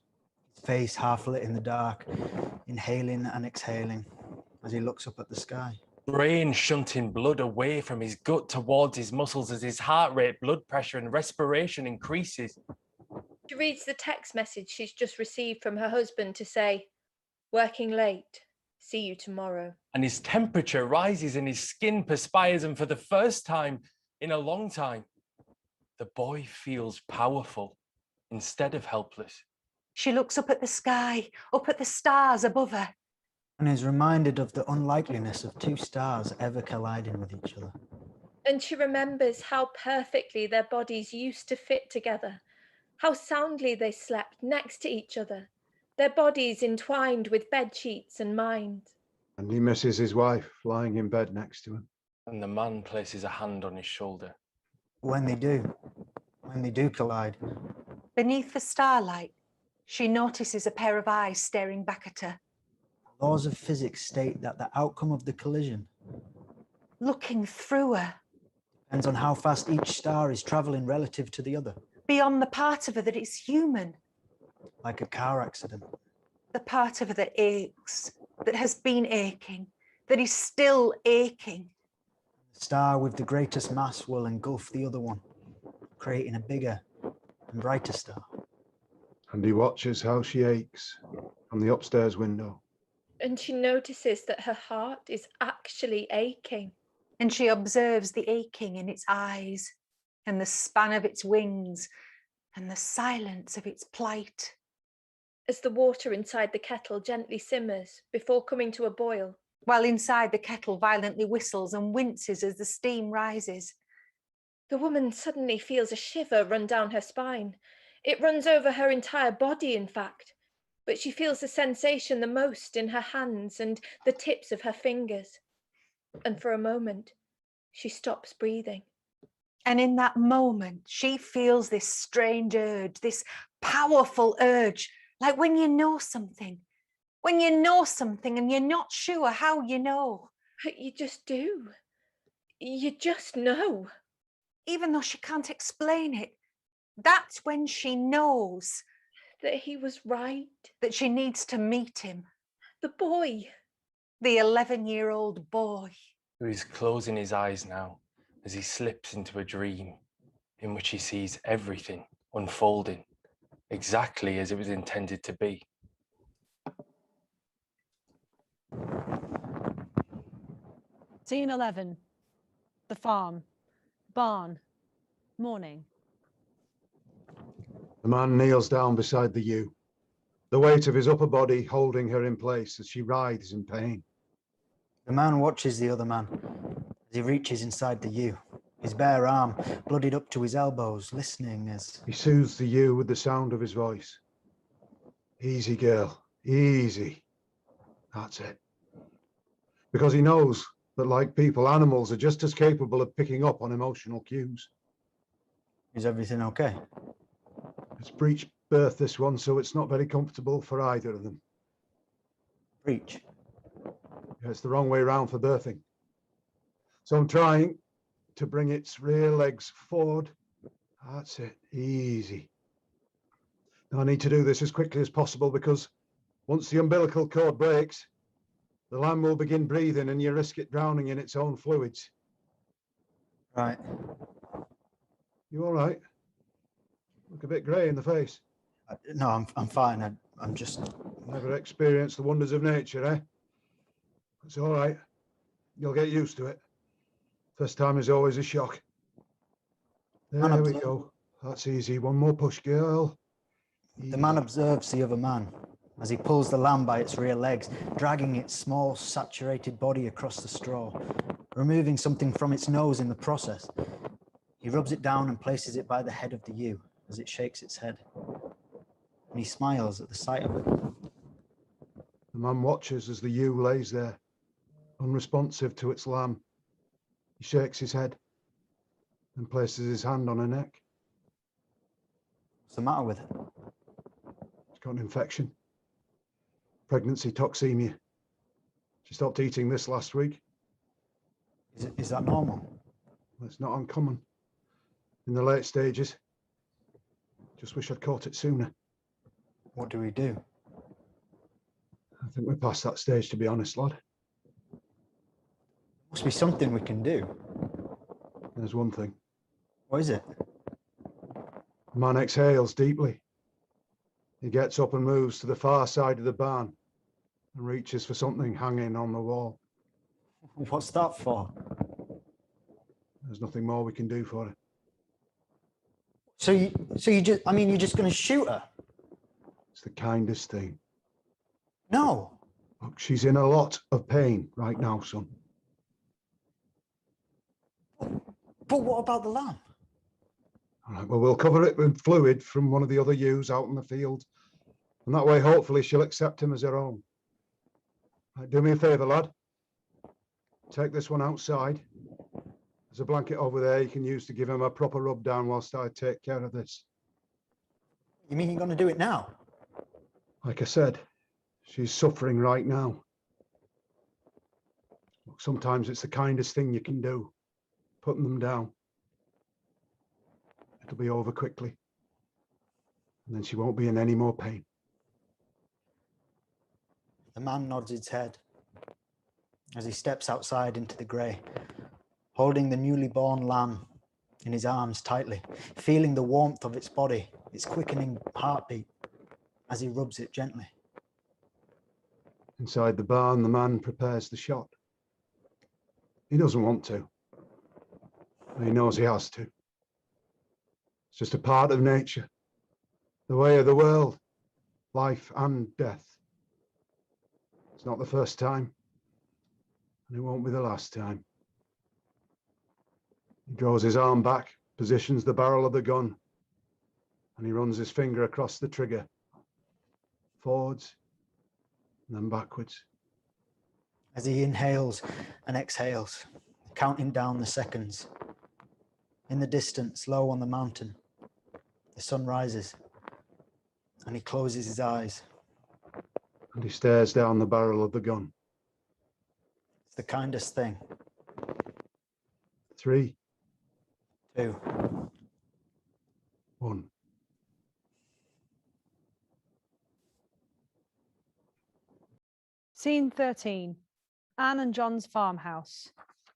His face half lit in the dark, inhaling and exhaling as he looks up at the sky. Brain shunting blood away from his gut towards his muscles as his heart rate, blood pressure, and respiration increases. She reads the text message she's just received from her husband to say, "Working late. See you tomorrow." And his temperature rises and his skin perspires, and for the first time in a long time, the boy feels powerful instead of helpless. She looks up at the sky, up at the stars above her. And is reminded of the unlikeliness of two stars ever colliding with each other. And she remembers how perfectly their bodies used to fit together, how soundly they slept next to each other, their bodies entwined with bed sheets and minds. And he misses his wife lying in bed next to him. And the man places a hand on his shoulder. When they do collide, Beneath the starlight, she notices a pair of eyes staring back at her. laws of physics state that the outcome of the collision Looking through her, depends on how fast each star is traveling relative to the other, beyond the part of her that is human, like a car accident. the part of her that aches, that has been aching, that is still aching. The star with the greatest mass will engulf the other one, creating a bigger and brighter star. And he watches how she aches from the upstairs window. And she notices that her heart is actually aching. And she observes the aching in its eyes, and the span of its wings, and the silence of its plight. As the water inside the kettle gently simmers before coming to a boil, While inside the kettle violently whistles and winces as the steam rises. the woman suddenly feels a shiver run down her spine. It runs over her entire body, in fact, but she feels the sensation the most in her hands and the tips of her fingers. And for a moment, she stops breathing. And in that moment, she feels this strange urge, this powerful urge, like when you know something and you're not sure how you know. But you just do. You just know. Even though she can't explain it, that's when she knows That he was right. that she needs to meet him, The boy. the 11-year-old boy. Who is closing his eyes now as he slips into a dream in which he sees everything unfolding exactly as it was intended to be. Scene 11. The farm. Barn. Morning. The man kneels down beside the ewe, the weight of his upper body holding her in place as she writhes in pain. The man watches the other man as he reaches inside the ewe, his bare arm bloodied up to his elbows, listening as He soothes the ewe with the sound of his voice. Easy, girl, easy. That's it. Because he knows that, like people, animals are just as capable of picking up on emotional cues. Is everything okay? It's breech birth, this one, so it's not very comfortable for either of them. Breech. Yeah, it's the wrong way around for birthing. So I'm trying to bring its rear legs forward. That's it, easy. Now I need to do this as quickly as possible because once the umbilical cord breaks, the lamb will begin breathing and you risk it drowning in its own fluids. Right. You all right? Look a bit grey in the face. No, I'm fine. I'm just... Never experienced the wonders of nature, eh? It's all right. You'll get used to it. First time is always a shock. There we go. That's easy. One more push, girl. The man observes the other man as he pulls the lamb by its rear legs, dragging its small, saturated body across the straw, removing something from its nose in the process. He rubs it down and places it by the head of the ewe as it shakes its head. And he smiles at the sight of it. The man watches as the ewe lays there, unresponsive to its lamb. He shakes his head and places his hand on her neck. What's the matter with it? It's got an infection. Pregnancy toxemia. She stopped eating this last week. Is that normal? Well, it's not uncommon. In the late stages. Just wish I'd caught it sooner. What do we do? I think we're past that stage, to be honest, lad. Must be something we can do. There's one thing. What is it? The man exhales deeply. He gets up and moves to the far side of the barn and reaches for something hanging on the wall. What's that for? There's nothing more we can do for it. So you just, I mean, you're just going to shoot her? It's the kindest thing. No. Look, she's in a lot of pain right now, son. But what about the lamb? All right, well, we'll cover it with fluid from one of the other ewes out in the field. And that way, hopefully, she'll accept him as her own. Right, do me a favour, lad. Take this one outside. There's a blanket over there you can use to give him a proper rub down whilst I take care of this. You mean you're going to do it now? Like I said, she's suffering right now. Look, sometimes it's the kindest thing you can do, putting them down. It'll be over quickly. And then she won't be in any more pain. The man nods his head as he steps outside into the grey, holding the newly born lamb in his arms tightly, feeling the warmth of its body, its quickening heartbeat as he rubs it gently. Inside the barn, the man prepares the shot. He doesn't want to. But he knows he has to. It's just a part of nature, the way of the world, life and death. It's not the first time, and it won't be the last time. He draws his arm back, positions the barrel of the gun, and he runs his finger across the trigger, forwards and then backwards. As he inhales and exhales, counting down the seconds. In the distance, low on the mountain, the sun rises, and he closes his eyes. And he stares down the barrel of the gun. It's the kindest thing. 3, 2. 1. Scene 13. Anne and John's farmhouse.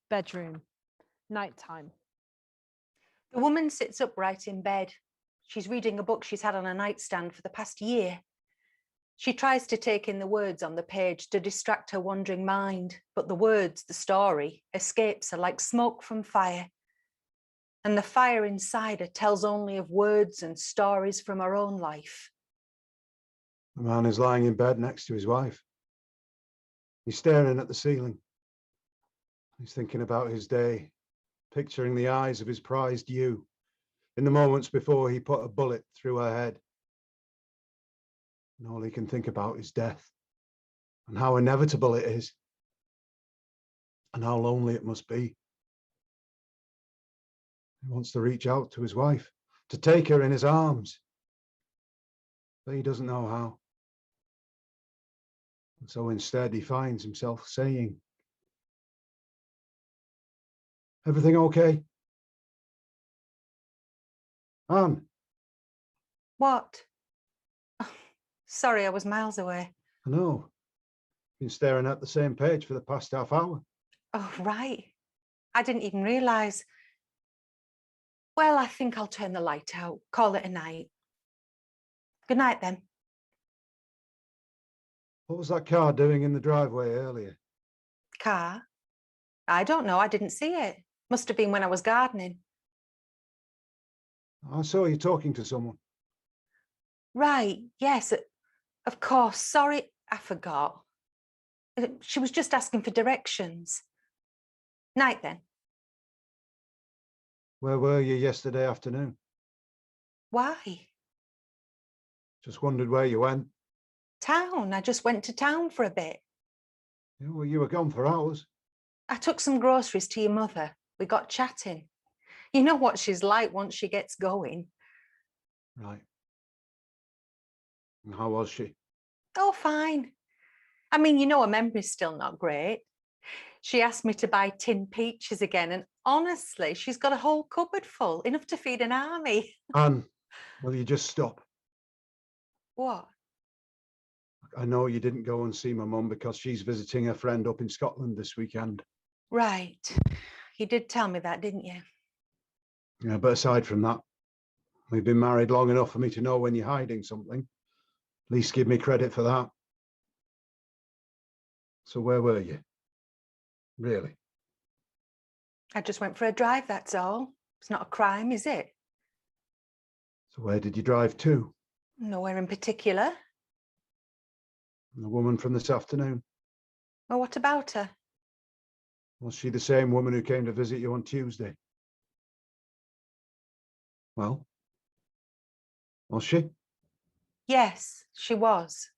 Bedroom. Nighttime. The woman sits upright in bed. She's reading a book she's had on a nightstand for the past year. She tries to take in the words on the page to distract her wandering mind, but the words, the story, escapes her like smoke from fire. And the fire inside her tells only of words and stories from her own life. The man is lying in bed next to his wife. He's staring at the ceiling. He's thinking about his day, picturing the eyes of his prized you in the moments before he put a bullet through her head. And all he can think about is death, and how inevitable it is, and how lonely it must be. He wants to reach out to his wife, to take her in his arms, but he doesn't know how. And so instead he finds himself saying, "Everything okay? Anne?" What? Oh, sorry, I was miles away. I know. Been staring at the same page for the past half hour. Oh, right. I didn't even realise. Well, I think I'll turn the light out, call it a night. Good night, then. What was that car doing in the driveway earlier? Car? I don't know, I didn't see it. Must have been when I was gardening. I saw you talking to someone. Right, yes, of course. Sorry, I forgot. She was just asking for directions. Night, then. Where were you yesterday afternoon? Why? Just wondered where you went. Town. I just went to town for a bit. Yeah, well, you were gone for hours. I took some groceries to your mother. We got chatting. You know what she's like once she gets going. Right. And how was she? Oh, fine. I mean, you know, her memory's still not great. She asked me to buy tin peaches again, and honestly, she's got a whole cupboard full, enough to feed an army. Anne, will you just stop? What? I know you didn't go and see my mum because she's visiting a friend up in Scotland this weekend. Right. You did tell me that, didn't you? Yeah, but aside from that, we've been married long enough for me to know when you're hiding something. At least give me credit for that. So where were you? Really? I just went for a drive, that's all. It's not a crime, is it? So where did you drive to? Nowhere in particular. And the woman from this afternoon? Well, what about her? Was she the same woman who came to visit you on Tuesday? Well, was she? Yes, she was.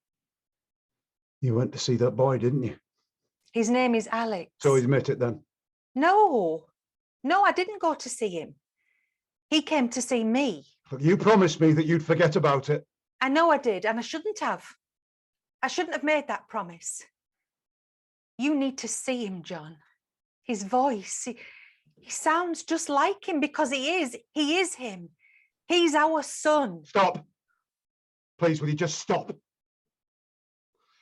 You went to see that boy, didn't you? His name is Alex. So admit it then. No, I didn't go to see him. He came to see me. But you promised me that you'd forget about it. I know I did, and I shouldn't have. I shouldn't have made that promise. You need to see him, John. His voice, he sounds just like him because he is him. He's our son. Stop. Please, will you just stop?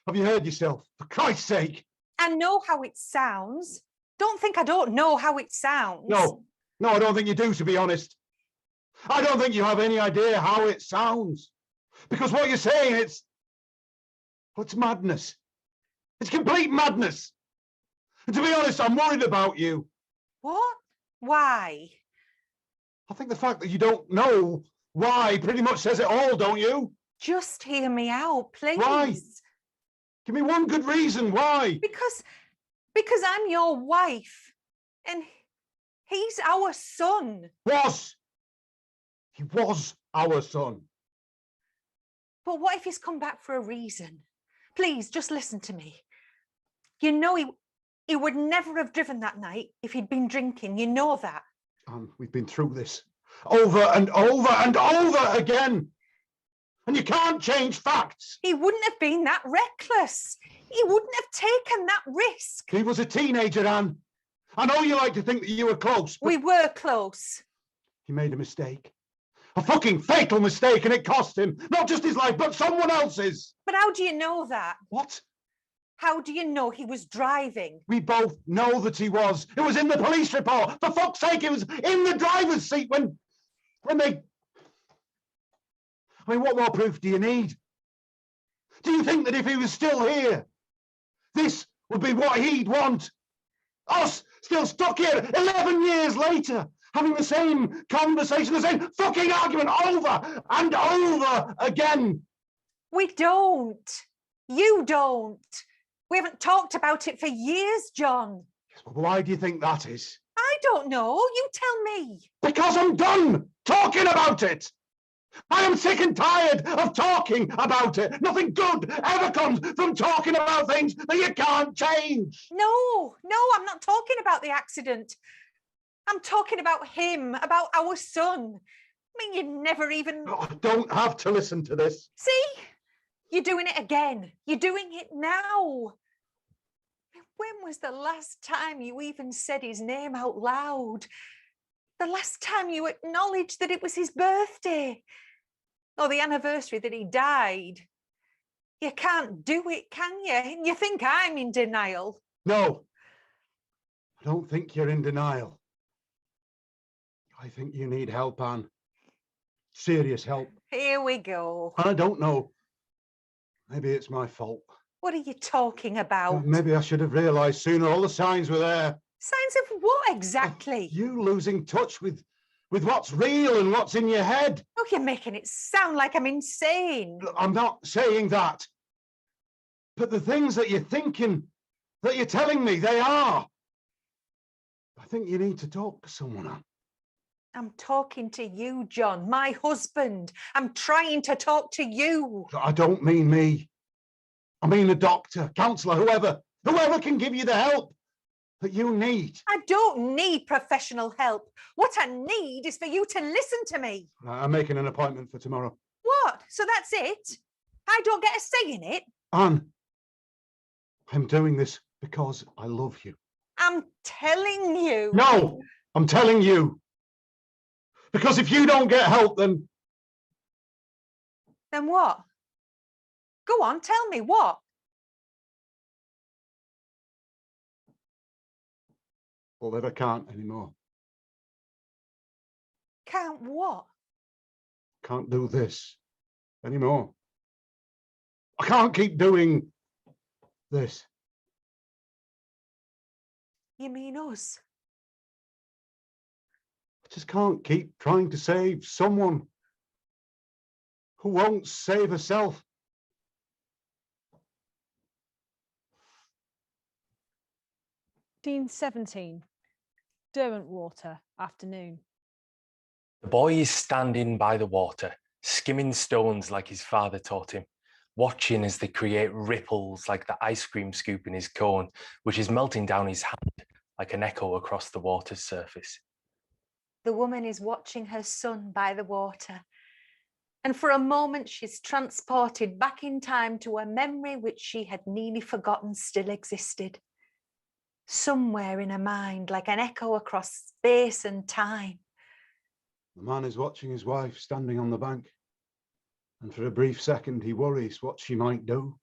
Have you heard yourself? For Christ's sake. I know how it sounds. Don't think I don't know how it sounds. No, I don't think you do, to be honest. I don't think you have any idea how it sounds. Because what you're saying, it's madness. It's complete madness. And to be honest, I'm worried about you. What? Why? I think the fact that you don't know why pretty much says it all, don't you? Just hear me out, please. Why? Give me one good reason why. Because I'm your wife and he's our son. He was our son. But what if he's come back for a reason? Please, just listen to me. You know he would never have driven that night if he'd been drinking. You know that. We've been through this over and over and over again. And you can't change facts. He wouldn't have been that reckless. He wouldn't have taken that risk. He was a teenager, Anne. I know you like to think that you were close. We were close. He made a mistake. A fucking fatal mistake, and it cost him not just his life, but someone else's. But how do you know that? What? How do you know he was driving? We both know that he was. It was in the police report. For fuck's sake, it was in the driver's seat when they... I mean, what more proof do you need? Do you think that if he was still here, this would be what he'd want? Us still stuck here 11 years later, having the same conversation, the same fucking argument over and over again. We don't. You don't. We haven't talked about it for years, John. Why do you think that is? I don't know. You tell me. Because I'm done talking about it. I am sick and tired of talking about it. Nothing good ever comes from talking about things that you can't change. No, I'm not talking about the accident. I'm talking about him, about our son. I mean, you never even... I don't have to listen to this. See? You're doing it again. You're doing it now. When was the last time you even said his name out loud? The last time you acknowledged that it was his birthday? Or the anniversary that he died? You can't do it, can you? And you think I'm in denial? No, I don't think you're in denial. I think you need help, Anne. Serious help. Here we go. I don't know. Maybe it's my fault. What are you talking about? Maybe I should have realised sooner. All the signs were there. Signs of what exactly? You losing touch with what's real and what's in your head. Oh, you're making it sound like I'm insane. Look, I'm not saying that. But the things that you're thinking, that you're telling me, they are. I think you need to talk to someone, Anne. I'm talking to you, John, my husband. I'm trying to talk to you. I don't mean me. I mean a doctor, counsellor, whoever can give you the help that you need. I don't need professional help. What I need is for you to listen to me. I'm making an appointment for tomorrow. What? So that's it? I don't get a say in it? Anne, I'm doing this because I love you. I'm telling you. No, I'm telling you. Because if you don't get help, then... Then what? Go on, tell me what? Well, that I can't anymore. Can't what? Can't do this anymore. I can't keep doing this. You mean us? I just can't keep trying to save someone who won't save herself. Scene 17, Derwentwater, afternoon. The boy is standing by the water, skimming stones like his father taught him, watching as they create ripples like the ice cream scoop in his cone, which is melting down his hand like an echo across the water's surface. The woman is watching her son by the water. And for a moment, she's transported back in time to a memory which she had nearly forgotten still existed. Somewhere in her mind, like an echo across space and time. The man is watching his wife standing on the bank. And for a brief second, he worries what she might do.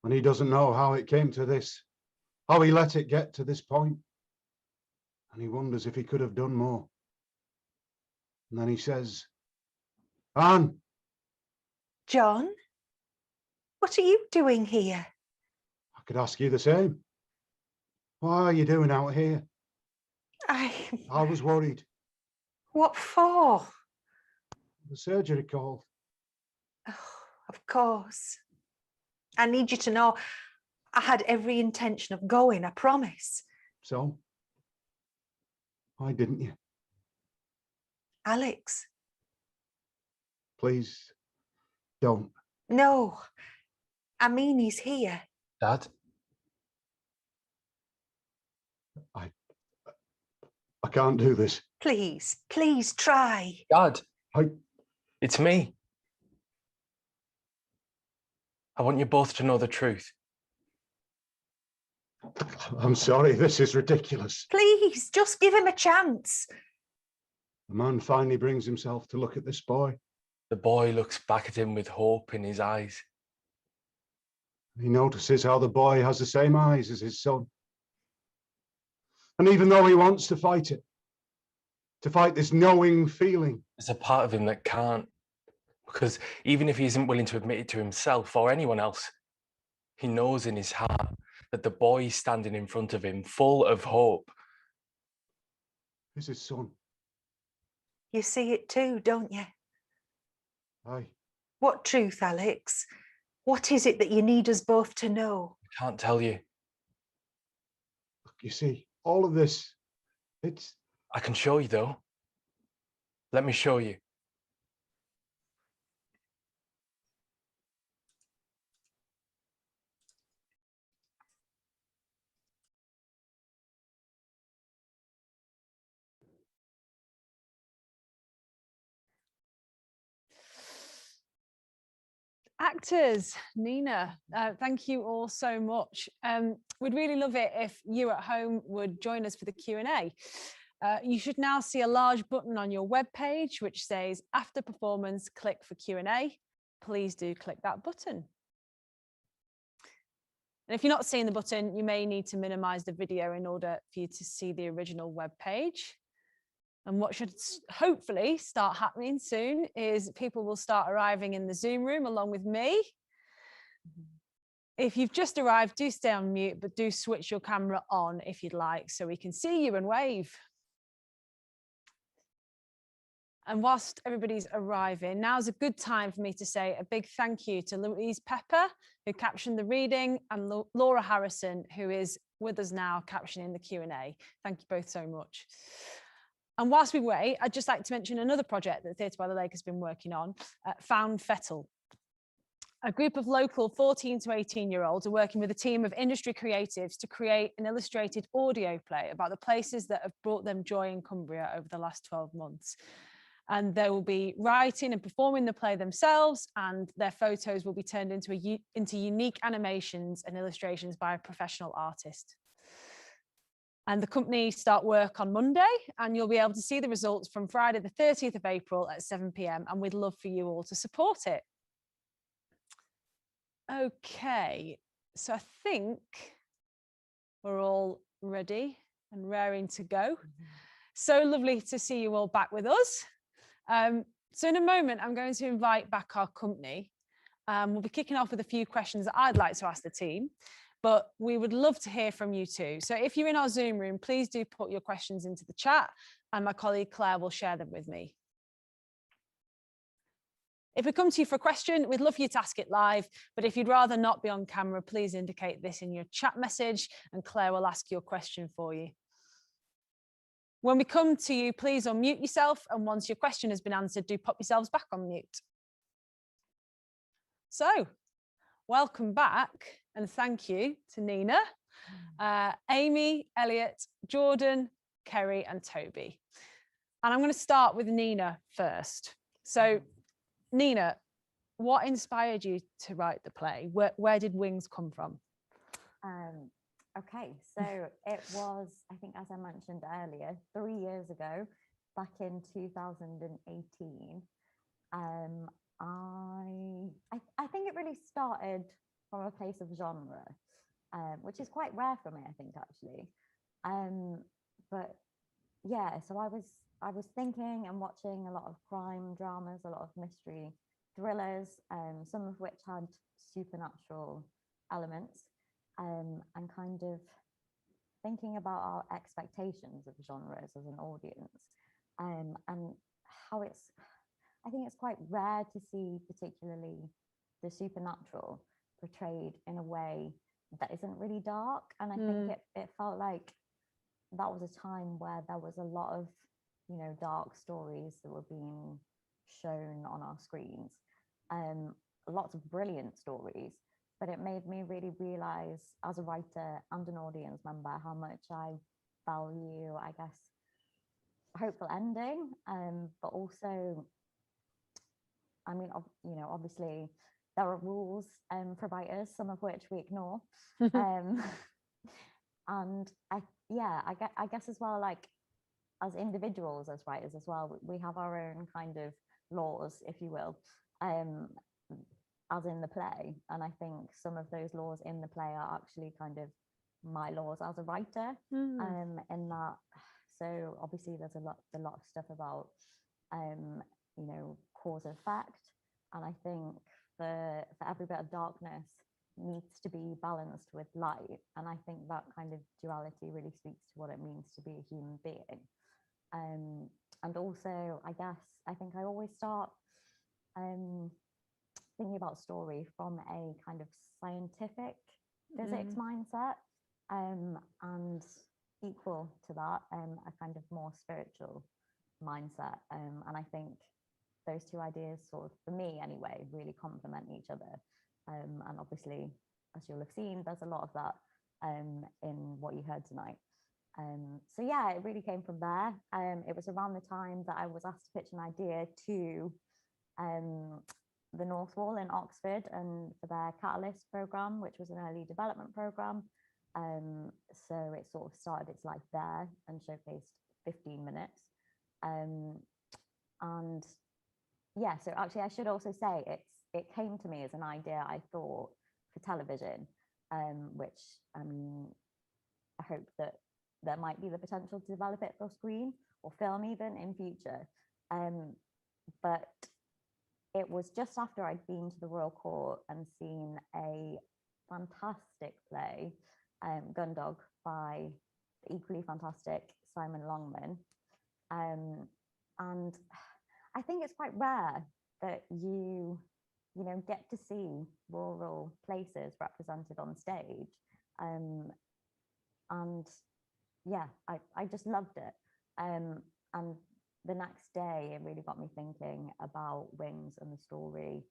And he doesn't know how it came to this, how he let it get to this point. And he wonders if he could have done more. And then he says, Anne. John, what are you doing here? I could ask you the same. What are you doing out here? I was worried. What for? The surgery called. Oh, of course. I need you to know I had every intention of going, I promise. So? Why didn't you? Alex. Please, don't. No, I mean he's here. Dad? I can't do this. Please, please try. Dad, it's me. I want you both to know the truth. I'm sorry, this is ridiculous. Please, just give him a chance. The man finally brings himself to look at this boy. The boy looks back at him with hope in his eyes. He notices how the boy has the same eyes as his son. And even though he wants to fight it, to fight this knowing feeling, There's a part of him that can't, Because even if he isn't willing to admit it to himself or anyone else, he knows in his heart that the boy standing in front of him, full of hope, is his son. You see it too, don't you? Aye. What truth, Alex? What is it that you need us both to know? I can't tell you. Look, you see, all of this, it's... I can show you though. Let me show you. Actors, Nina, thank you all so much. We'd really love it if you at home would join us for the Q&A. You should now see a large button on your web page which says after performance, click for Q&A. Please do click that button. And if you're not seeing the button, you may need to minimize the video in order for you to see the original web page. And what should hopefully start happening soon is people will start arriving in the Zoom room along with me. If you've just arrived, do stay on mute, but do switch your camera on if you'd like, so we can see you and wave. And whilst everybody's arriving, now's a good time for me to say a big thank you to Louise Pepper, who captioned the reading, and Laura Harrison, who is with us now captioning the Q&A. Thank you both so much. And whilst we wait, I'd just like to mention another project that Theatre by the Lake has been working on, Found Fettle. A group of local 14 to 18-year-olds are working with a team of industry creatives to create an illustrated audio play about the places that have brought them joy in Cumbria over the last 12 months. And they will be writing and performing the play themselves, and their photos will be turned into unique animations and illustrations by a professional artist. And the company start work on Monday, and you'll be able to see the results from Friday the 30th of April at 7 p.m. and we'd love for you all to support it. Okay, so I think we're all ready and raring to go. So lovely to see you all back with us. So in a moment, I'm going to invite back our company. We'll be kicking off with a few questions that I'd like to ask the team, but we would love to hear from you too. So if you're in our Zoom room, please do put your questions into the chat and my colleague Claire will share them with me. If we come to you for a question, we'd love for you to ask it live, but if you'd rather not be on camera, please indicate this in your chat message and Claire will ask your question for you. When we come to you, please unmute yourself, and once your question has been answered, do pop yourselves back on mute. So, welcome back, and thank you to Nina, Amy, Elliot, Jordan, Kerry, and Toby. And I'm going to start with Nina first. So, Nina, what inspired you to write the play? Where did Wings come from? Okay, so it was, I think, as I mentioned earlier, 3 years ago, back in 2018. I think it really started from a place of genre, which is quite rare for me, I think, actually. But yeah, so I was thinking and watching a lot of crime dramas, a lot of mystery thrillers, some of which had supernatural elements. And kind of thinking about our expectations of genres as an audience, and how I think it's quite rare to see particularly the supernatural portrayed in a way that isn't really dark. And I think it felt like that was a time where there was a lot of, dark stories that were being shown on our screens, lots of brilliant stories. But it made me really realize as a writer and an audience member how much I value, I guess, a hopeful ending, but also, I mean, obviously there are rules for writers, some of which we ignore. And I guess as well, like as individuals, as writers as well, we have our own kind of laws, if you will, as in the play. And I think some of those laws in the play are actually kind of my laws as a writer, in that. So obviously there's a lot of stuff about cause and effect, And I think for every bit of darkness needs to be balanced with light. And I think that kind of duality really speaks to what it means to be a human being. And also, I think I always start thinking about story from a kind of scientific physics mindset, and equal to that, a kind of more spiritual mindset. And I think those two ideas sort of, for me anyway, really complement each other. And obviously, as you'll have seen, there's a lot of that in what you heard tonight. So yeah, it really came from there. It was around the time that I was asked to pitch an idea to the North Wall in Oxford, and for their Catalyst program, which was an early development program. So it sort of started its life there and showcased 15 minutes. And yeah, so actually I should also say it came to me as an idea I thought for television, which I mean, I hope that there might be the potential to develop it for screen or film even in future. But it was just after I'd been to the Royal Court and seen a fantastic play, Gundog, by the equally fantastic Simon Longman. And I think it's quite rare that you get to see rural places represented on stage. And yeah, I just loved it. And the next day, it really got me thinking about Wings and the story.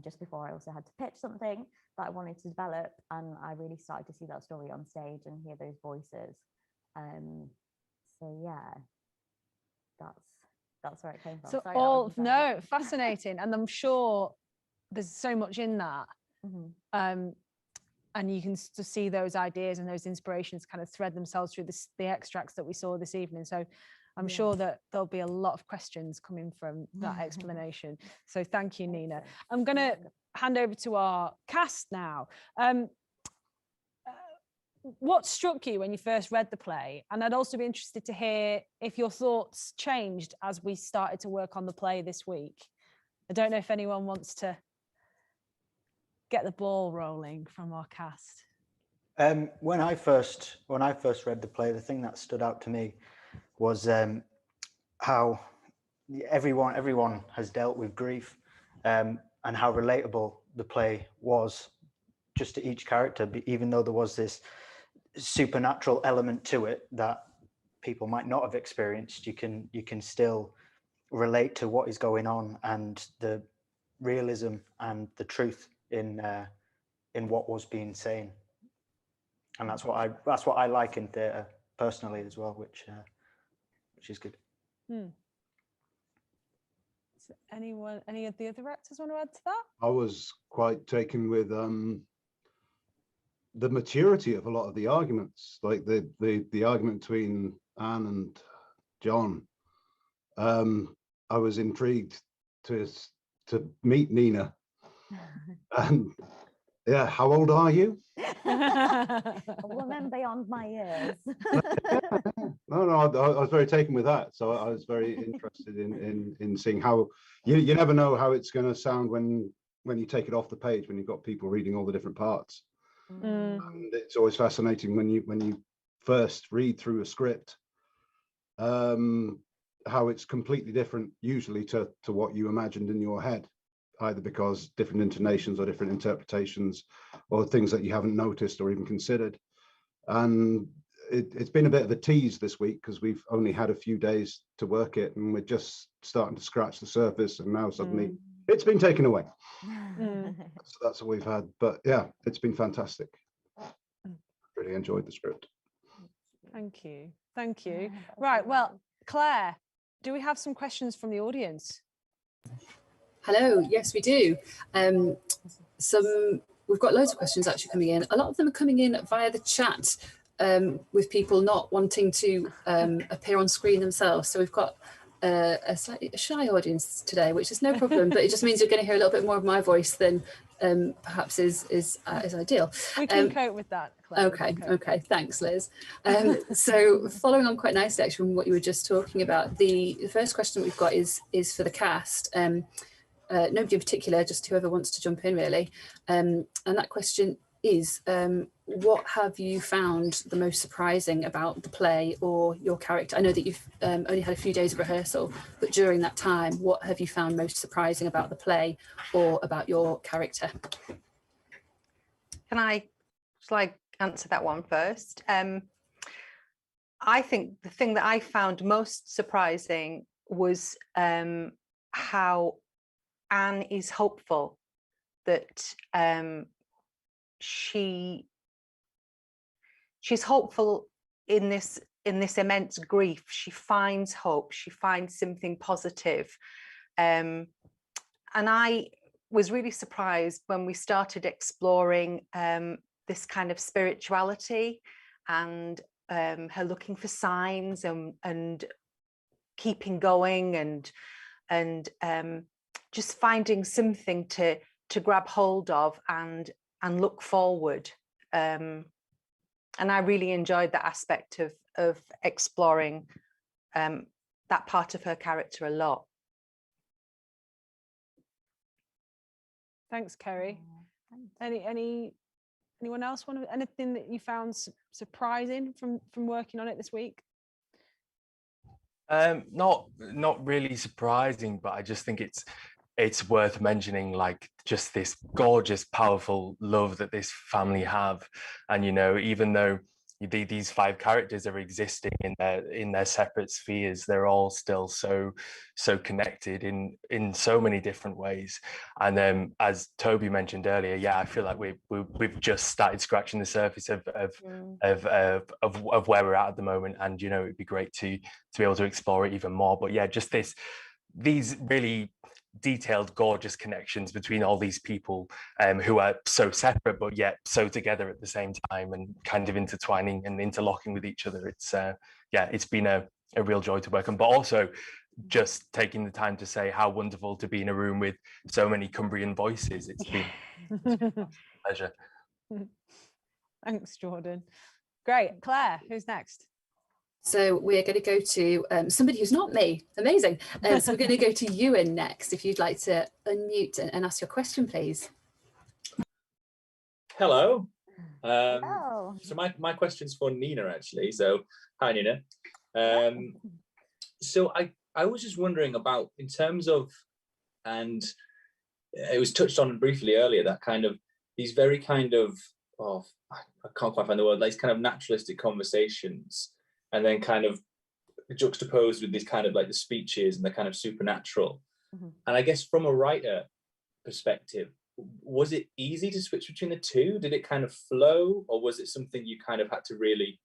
Just before, I also had to pitch something that I wanted to develop, and I really started to see that story on stage and hear those voices. So yeah, that's where it came from. So Sorry, fascinating, and I'm sure there's so much in that. And you can just see those ideas and those inspirations kind of thread themselves through the extracts that we saw this evening. So I'm sure that there'll be a lot of questions coming from that explanation. So thank you, Nina. I'm going to hand over to our cast now. What struck you when you first read the play? And I'd also be interested to hear if your thoughts changed as we started to work on the play this week. I don't know if anyone wants to get the ball rolling from our cast. When I first read the play, the thing that stood out to me was how everyone has dealt with grief, and how relatable the play was just to each character. Even though there was this supernatural element to it that people might not have experienced, you can still relate to what is going on and the realism and the truth in what was being said. And that's what I like in theatre personally as well, which is good. So any of the other actors want to add to that? I was quite taken with the maturity of a lot of the arguments, like the argument between Anne and John. I was intrigued to meet Nina. And yeah, how old are you? A woman beyond my years. No, I was very taken with that. So I was very interested in seeing how you never know how it's going to sound when you take it off the page, when you've got people reading all the different parts. And it's always fascinating when you first read through a script, how it's completely different usually to what you imagined in your head, either because different intonations or different interpretations or things that you haven't noticed or even considered. And it's been a bit of a tease this week because we've only had a few days to work it, and we're just starting to scratch the surface, and now suddenly it's been taken away. So that's what we've had. But yeah, it's been fantastic. Really enjoyed the script. Thank you. Right, well, Claire, do we have some questions from the audience? Hello, yes we do. We've got loads of questions actually coming in. A lot of them are coming in via the chat, with people not wanting to appear on screen themselves. So we've got a slightly shy audience today, which is no problem, but it just means you're going to hear a little bit more of my voice than perhaps is ideal. We can cope with that, Claire. Okay, thanks, Liz. So following on quite nicely actually from what you were just talking about, the first question we've got is for the cast. nobody in particular, just whoever wants to jump in really. And that question is, what have you found the most surprising about the play or your character? I know that you've only had a few days of rehearsal, but during that time, what have you found most surprising about the play or about your character? Shall I answer that one first? I think the thing that I found most surprising was how Anne is hopeful, that she's hopeful in this immense grief. She finds hope, she finds something positive. And I was really surprised when we started exploring this kind of spirituality and her looking for signs and keeping going and just finding something to grab hold of and look forward. And I really enjoyed that aspect of exploring that part of her character a lot. Thanks, Kerry. Anyone else want anything that you found surprising from working on it this week? Not really surprising, but I just think it's worth mentioning, like, just this gorgeous, powerful love that this family have. And, you know, even though these 5 characters are existing in their separate spheres, they're all still so connected in so many different ways. And as Toby mentioned earlier, yeah, I feel like we've just started scratching the surface of where we're at the moment, and, you know, it'd be great to be able to explore it even more. But yeah, just these really detailed, gorgeous connections between all these people who are so separate but yet so together at the same time, and kind of intertwining and interlocking with each other. It's it's been a real joy to work on, but also just taking the time to say how wonderful to be in a room with so many Cumbrian voices. It's been a pleasure. Thanks, Jordan. Great. Claire, who's next? So we're going to go to somebody who's not me. Amazing. So we're going to go to Ewan next, if you'd like to unmute and ask your question, please. Hello. Hello. So my question's for Nina, actually. So hi, Nina. So I was just wondering about, in terms of, and it was touched on briefly earlier, that kind of these very kind of, I can't quite find the word, like kind of naturalistic conversations, and then kind of juxtaposed with this kind of like the speeches and the kind of supernatural. Mm-hmm. And I guess from a writer perspective, was it easy to switch between the two? Did it kind of flow, or was it something you kind of had to really,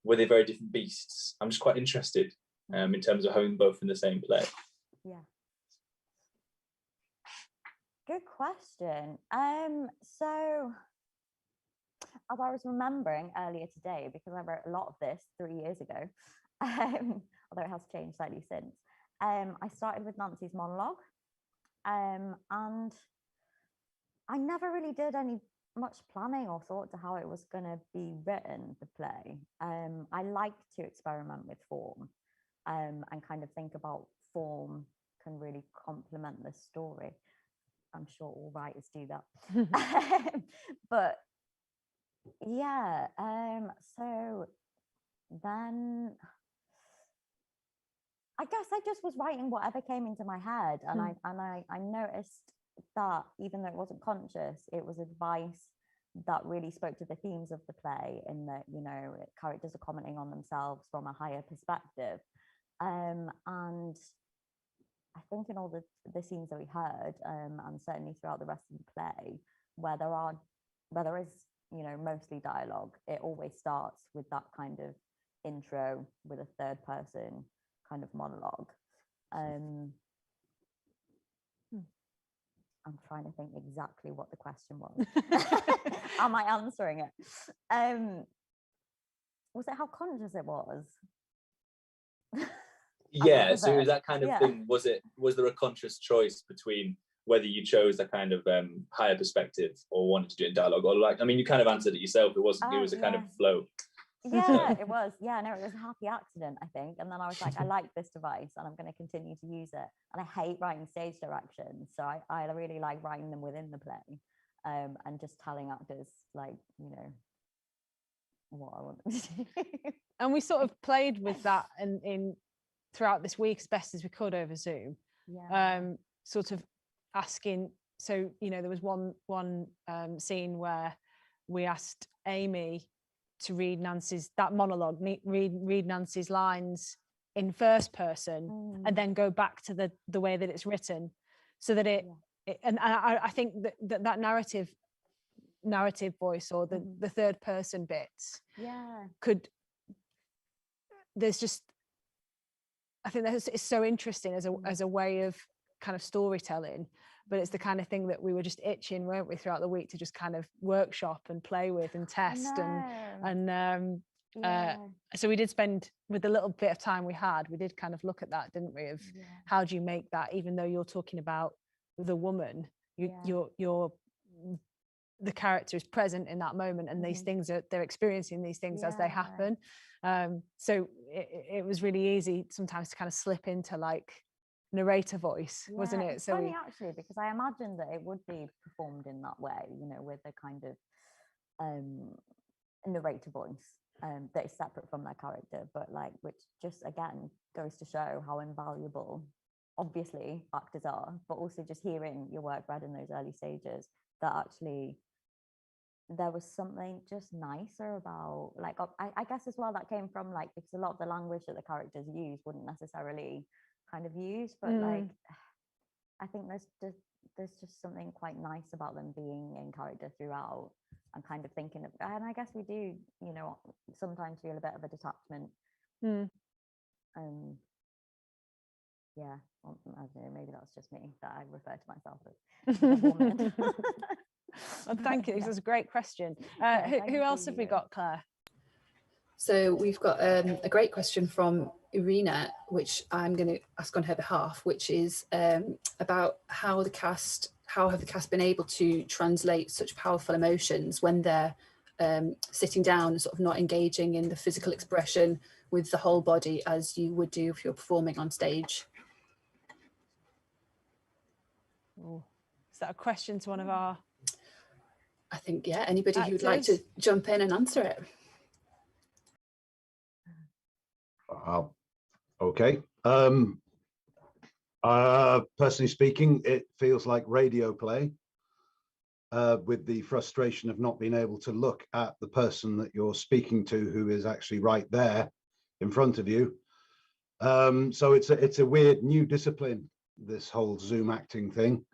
were they very different beasts? I'm just quite interested in terms of having both in the same play. Yeah. Good question. So as I was remembering earlier today, because I wrote a lot of this 3 years ago, although it has changed slightly since, I started with Nancy's monologue, and I never really did much planning or thought to how it was going to be written, the play. I like to experiment with form and kind of think about form can really complement the story. I'm sure all writers do that. But yeah, so then I guess I just was writing whatever came into my head, and I noticed that even though it wasn't conscious, it was advice that really spoke to the themes of the play, in that, you know, characters are commenting on themselves from a higher perspective. And I think in all the scenes that we heard, and certainly throughout the rest of the play, where there is, you know, mostly dialogue, it always starts with that kind of intro with a third person kind of monologue. I'm trying to think exactly what the question was. Am I answering it? Was it how conscious it was? Yeah, so it was that kind of thing. Was there a conscious choice between whether you chose that kind of higher perspective or wanted to do it in dialogue? Or, like, I mean, you kind of answered it yourself. It wasn't. It was a kind of flow. Yeah, it was. Yeah, no, it was a happy accident, I think. And then I was like, I like this device and I'm going to continue to use it. And I hate writing stage directions. So I really like writing them within the play, and just telling actors, like, you know, what I want them to do. And we sort of played with that in throughout this week as best as we could over Zoom. Yeah. Sort of asking, so, you know, there was one scene where we asked Amy to read Nancy's, that monologue, read Nancy's lines in first person and then go back to the way that it's written, so that I think that narrative voice, or the third person bits, there's just, I think it's so interesting as a way of kind of storytelling, but it's the kind of thing that we were just itching, weren't we, throughout the week to just kind of workshop and play with and test. So we did spend, with the little bit of time we had, we did kind of look at that, didn't we, of how do you make that, even though you're talking about the woman, you're the character is present in that moment, and these things they're experiencing these things as they happen. So it was really easy sometimes to kind of slip into like narrator voice, wasn't it? It's funny actually, because I imagined that it would be performed in that way, you know, with a kind of narrator voice that is separate from their character, but like, which just again goes to show how invaluable obviously actors are, but also just hearing your work read in those early stages, that actually there was something just nicer about, like, I guess as well that came from, like, because a lot of the language that the characters use wouldn't necessarily kind of use, but like I think there's just something quite nice about them being in character throughout and kind of thinking of, and I guess we do, you know, sometimes feel a bit of a detachment. Yeah, well, I don't know, maybe that's just me, that I refer to myself as a woman. Well, thank you. This is a great question. Who else have we got, Claire? So we've got a great question from Irina, which I'm going to ask on her behalf, which is about how have the cast been able to translate such powerful emotions when they're sitting down and sort of not engaging in the physical expression with the whole body as you would do if you're performing on stage. Oh, is that a question to one of our... I think, yeah, anybody who'd like to jump in and answer it. Okay. Personally speaking, it feels like radio play, with the frustration of not being able to look at the person that you're speaking to, who is actually right there in front of you. So it's a weird new discipline, this whole Zoom acting thing.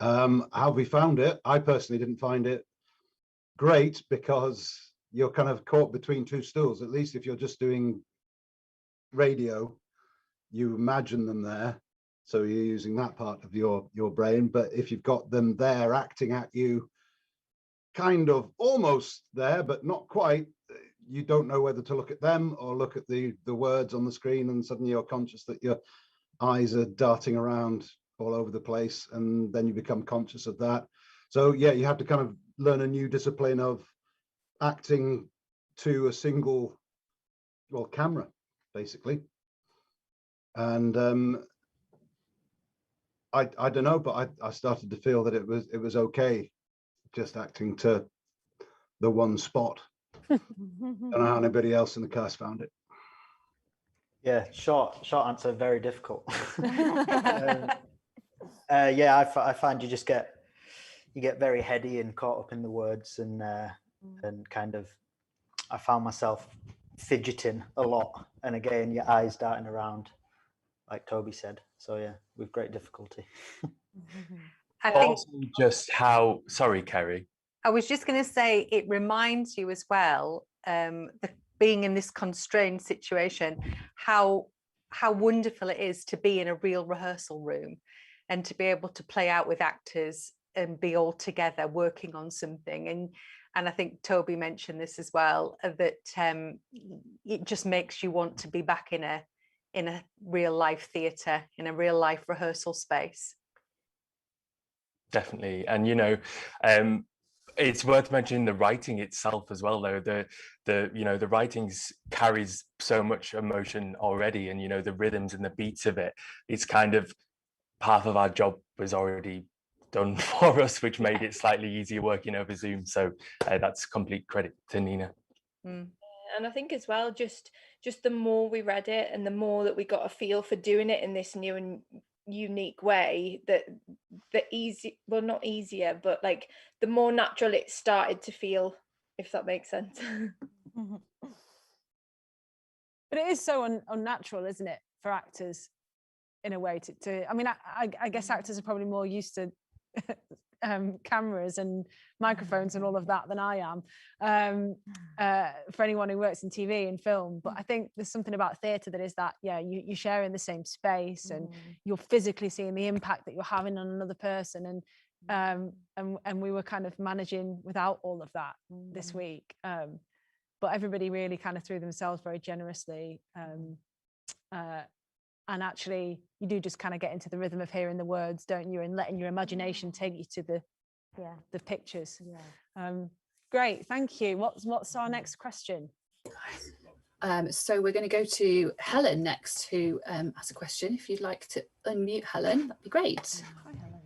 How have we found it? I personally didn't find it great, because you're kind of caught between two stools. At least if you're just doing radio, you imagine them there, so you're using that part of your brain. But if you've got them there acting at you, kind of almost there but not quite, you don't know whether to look at them or look at the words on the screen, and suddenly you're conscious that your eyes are darting around all over the place, and then you become conscious of that. So yeah, you have to kind of learn a new discipline of acting to a single, well, camera basically. And I don't know, but I started to feel that it was okay just acting to the one spot. I don't know how anybody else in the cast found it. Yeah, short answer, very difficult. Yeah, I find you just get very heady and caught up in the words, and kind of, I found myself fidgeting a lot, and again your eyes darting around, like Toby said. So yeah, with great difficulty. I think also just how, sorry, Kerry. I was just going to say, it reminds you as well, being in this constrained situation, how wonderful it is to be in a real rehearsal room and to be able to play out with actors and be all together working on something. And I think Toby mentioned this as well, that it just makes you want to be back in a real life theatre, in a real life rehearsal space. Definitely. And, you know, It's worth mentioning the writing itself as well, though. The writings carries so much emotion already, and the rhythms and the beats of it. It's kind of half of our job was already done for us, which made it slightly easier working over Zoom. So that's complete credit to Nina. And I think as well, just the more we read it and the more that we got a feel for doing it in this new and unique way, that not easier, but like the more natural it started to feel, if that makes sense. But it is so unnatural, isn't it, for actors in a way to I mean, I guess actors are probably more used to cameras and microphones and all of that than I am, for anyone who works in TV and film. But I think there's something about theatre that is that, yeah, you share in the same space and you're physically seeing the impact that you're having on another person, and we were kind of managing without all of that this week, but everybody really kind of threw themselves very generously, and actually you do just kind of get into the rhythm of hearing the words, don't you, and letting your imagination take you to the pictures. Great, thank you. What's our next question? So we're going to go to Helen next, who has a question. If you'd like to unmute Helen, that'd be great. Hi, Helen.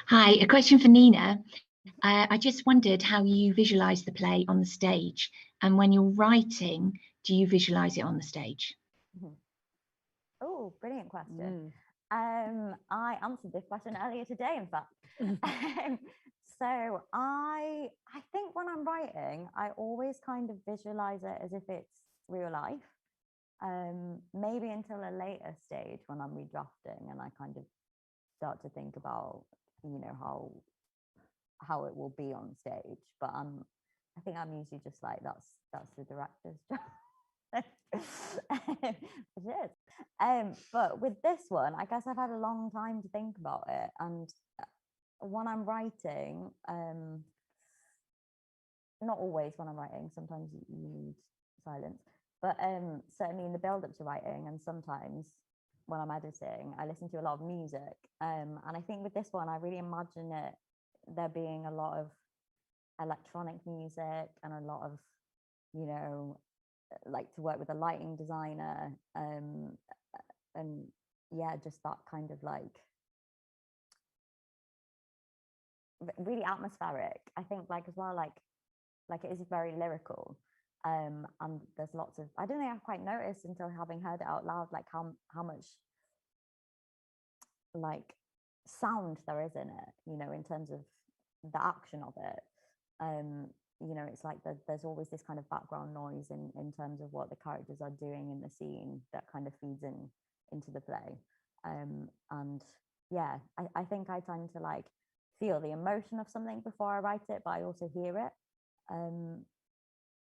Hi, a question for Nina. I just wondered how you visualize the play on the stage, and when you're writing, do you visualize it on the stage? Oh, brilliant question. I answered this question earlier today, in fact. So I think when I'm writing, I always kind of visualize it as if it's real life. Maybe until a later stage when I'm redrafting and I kind of start to think about, how it will be on stage. But I think I'm usually just like, that's the director's job. It is. But with this one, I guess I've had a long time to think about it, and when I'm writing, not always when I'm writing, sometimes you need silence, but certainly in the build up to writing, and sometimes when I'm editing, I listen to a lot of music, and I think with this one I really imagine it there being a lot of electronic music and a lot of, like to work with a lighting designer, and yeah, just that kind of like really atmospheric. I think like as well, like it is very lyrical, and there's lots of, I don't think I've quite noticed until having heard it out loud, like how much like sound there is in it, in terms of the action of it. It's like there's always this kind of background noise in terms of what the characters are doing in the scene that kind of feeds into the play. And yeah, I think I tend to like feel the emotion of something before I write it, but I also hear it,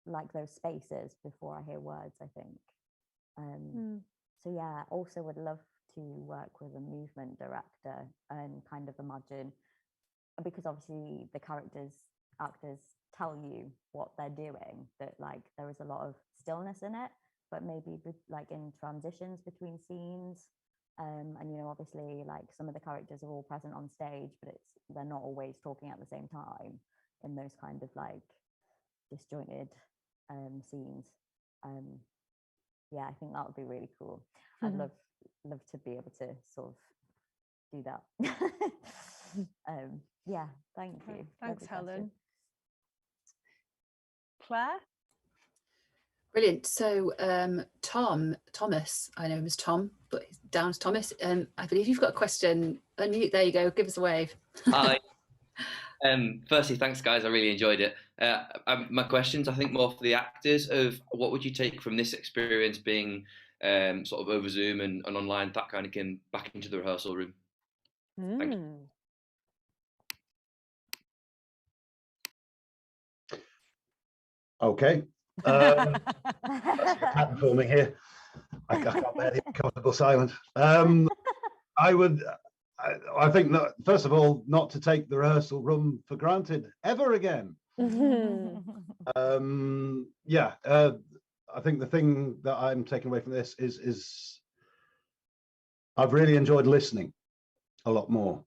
like those spaces before I hear words, I think. So yeah, also would love to work with a movement director and kind of imagine, because obviously the actors tell you what they're doing, that like there is a lot of stillness in it, but maybe like in transitions between scenes, and obviously like some of the characters are all present on stage, but they're not always talking at the same time in those kind of like disjointed scenes. Yeah, I think that would be really cool. I'd love to be able to sort of do that. Yeah, thank you. Thanks, Helen. Claire? Brilliant. So Thomas, I know him as Tom, but he's down as Thomas. I believe you've got a question. Unmute, there you go. Give us a wave. Hi. Firstly, thanks guys, I really enjoyed it. My questions, I think, more for the actors, of what would you take from this experience being sort of over Zoom and online, that kind of thing, back into the rehearsal room? Thank you. Okay. Pattern forming here. I can't bear the uncomfortable silence. I think that, first of all, not to take the rehearsal room for granted ever again. Yeah, I think the thing that I'm taking away from this is I've really enjoyed listening a lot more.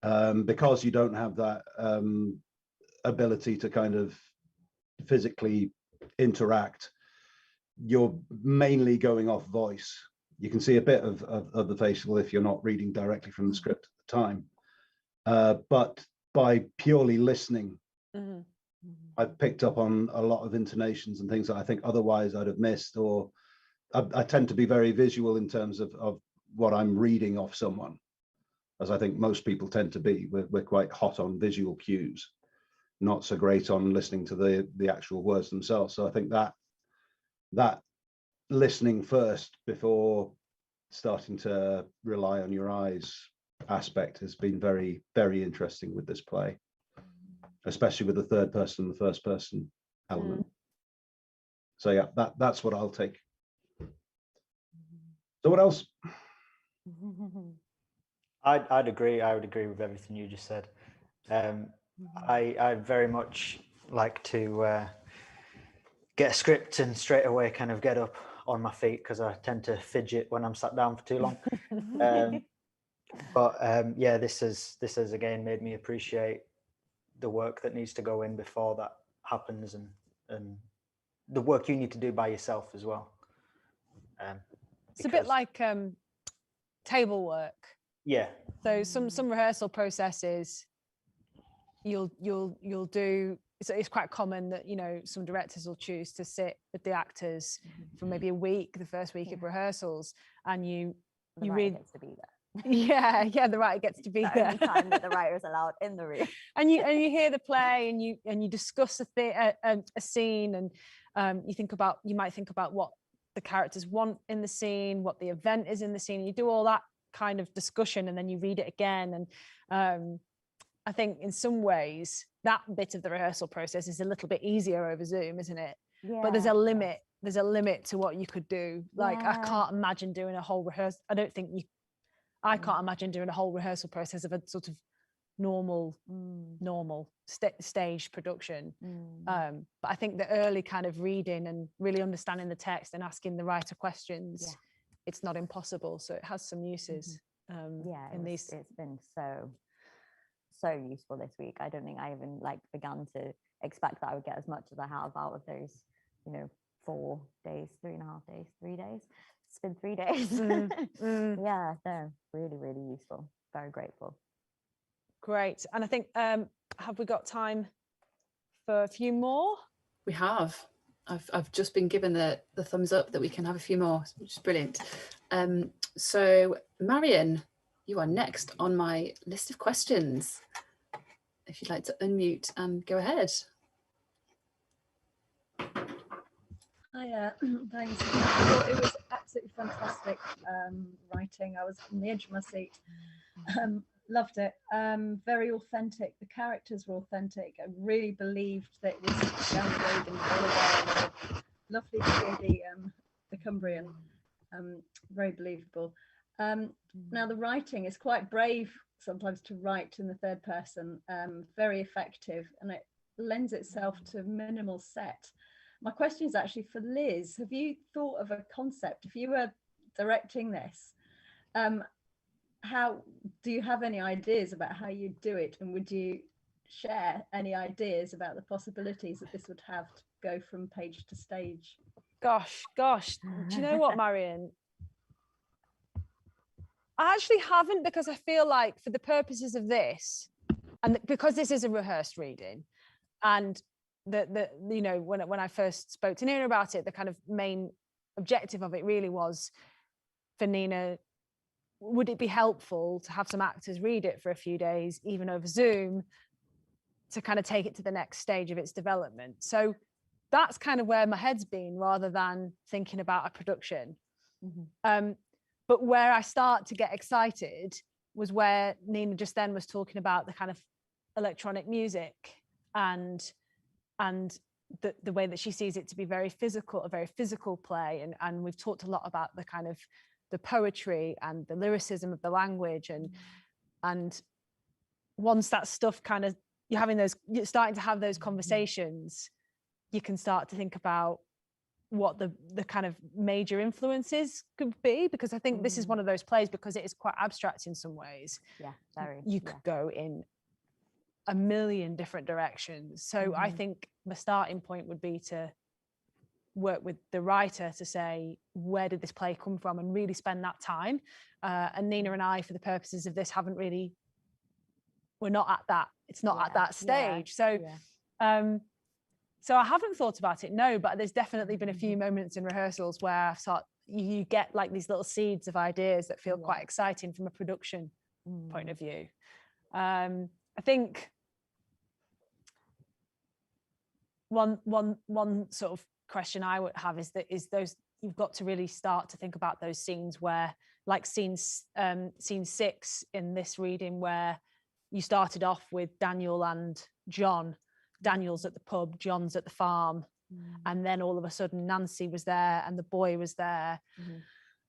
because you don't have that ability to kind of physically interact. You're mainly going off voice. You can see a bit of the facial if you're not reading directly from the script at the time. But by purely listening, I've picked up on a lot of intonations and things that I think otherwise I'd have missed, or I tend to be very visual in terms of what I'm reading off someone, as I think most people tend to be. We're quite hot on visual cues, not so great on listening to the actual words themselves. So I think that listening first before starting to rely on your eyes aspect has been very, very interesting with this play, especially with the third person and the first person element. So yeah, that's what I'll take. So what else? I'd agree. I would agree with everything you just said. I very much like to get a script and straight away kind of get up on my feet, because I tend to fidget when I'm sat down for too long. But yeah, this has again made me appreciate the work that needs to go in before that happens, and the work you need to do by yourself as well. It's a bit like table work. Yeah. So some rehearsal processes you'll do. So it's quite common that, you know, some directors will choose to sit with the actors for maybe a week, the first week of rehearsals, and you read. Gets to be there. Yeah, the writer gets to be the there. only time that the writer is allowed in the room. and you hear the play, and you discuss a scene, and you might think about what the characters want in the scene, what the event is in the scene. You do all that kind of discussion, and then you read it again. And I think in some ways that bit of the rehearsal process is a little bit easier over Zoom, isn't it? Yeah. But there's a limit. There's a limit to what you could do. Like, I can't imagine doing a whole rehearsal. I can't imagine doing a whole rehearsal process of a sort of normal stage production. But I think the early kind of reading and really understanding the text and asking the writer questions, it's not impossible. So it has some uses. It's been so useful this week. I don't think I even began to expect that I would get as much as I have out of those, 4 days, 3.5 days, 3 days. It's been 3 days. Yeah, no, really, really useful. Very grateful. Great. And I think, have we got time for a few more? We have. I've just been given the thumbs up that we can have a few more, which is brilliant. So Marion, you are next on my list of questions. If you'd like to unmute and go ahead. Hi, thanks. I thought it was absolutely fantastic writing. I was on the edge of my seat. Loved it. Very authentic. The characters were authentic. I really believed that it was Scandinavian all the way. Lovely to hear the Cumbrian. Very believable. Now the writing is quite brave sometimes to write in the third person. Very effective, and it lends itself to minimal set. My question is actually for Liz. Have you thought of a concept? If you were directing this, how do you have any ideas about how you do it, and would you share any ideas about the possibilities that this would have to go from page to stage? Gosh, do you know what, Marion? I actually haven't, because I feel like for the purposes of this, and because this is a rehearsed reading, and when I first spoke to Nina about it, the kind of main objective of it really was for Nina, would it be helpful to have some actors read it for a few days, even over Zoom, to kind of take it to the next stage of its development? So that's kind of where my head's been, rather than thinking about a production. But where I start to get excited was where Nina just then was talking about the kind of electronic music and the way that she sees it to be a very physical play. And we've talked a lot about the kind of the poetry and the lyricism of the language. And once that stuff kind of, you're starting to have those conversations, you can start to think about what the kind of major influences could be, because I think this is one of those plays, because it is quite abstract in some ways. Yeah, very. You could go in a million different directions. So I think the starting point would be to work with the writer to say, where did this play come from, and really spend that time. And Nina and I, for the purposes of this, we're not at that. It's not at that stage. So I haven't thought about it, no, but there's definitely been a few moments in rehearsals where I've thought you get like these little seeds of ideas that feel quite exciting from a production point of view. I think one sort of question I would have is those, you've got to really start to think about those scenes where, like scene 6 in this reading, where you started off with Daniel and John. Daniel's at the pub, John's at the farm, and then all of a sudden Nancy was there and the boy was there.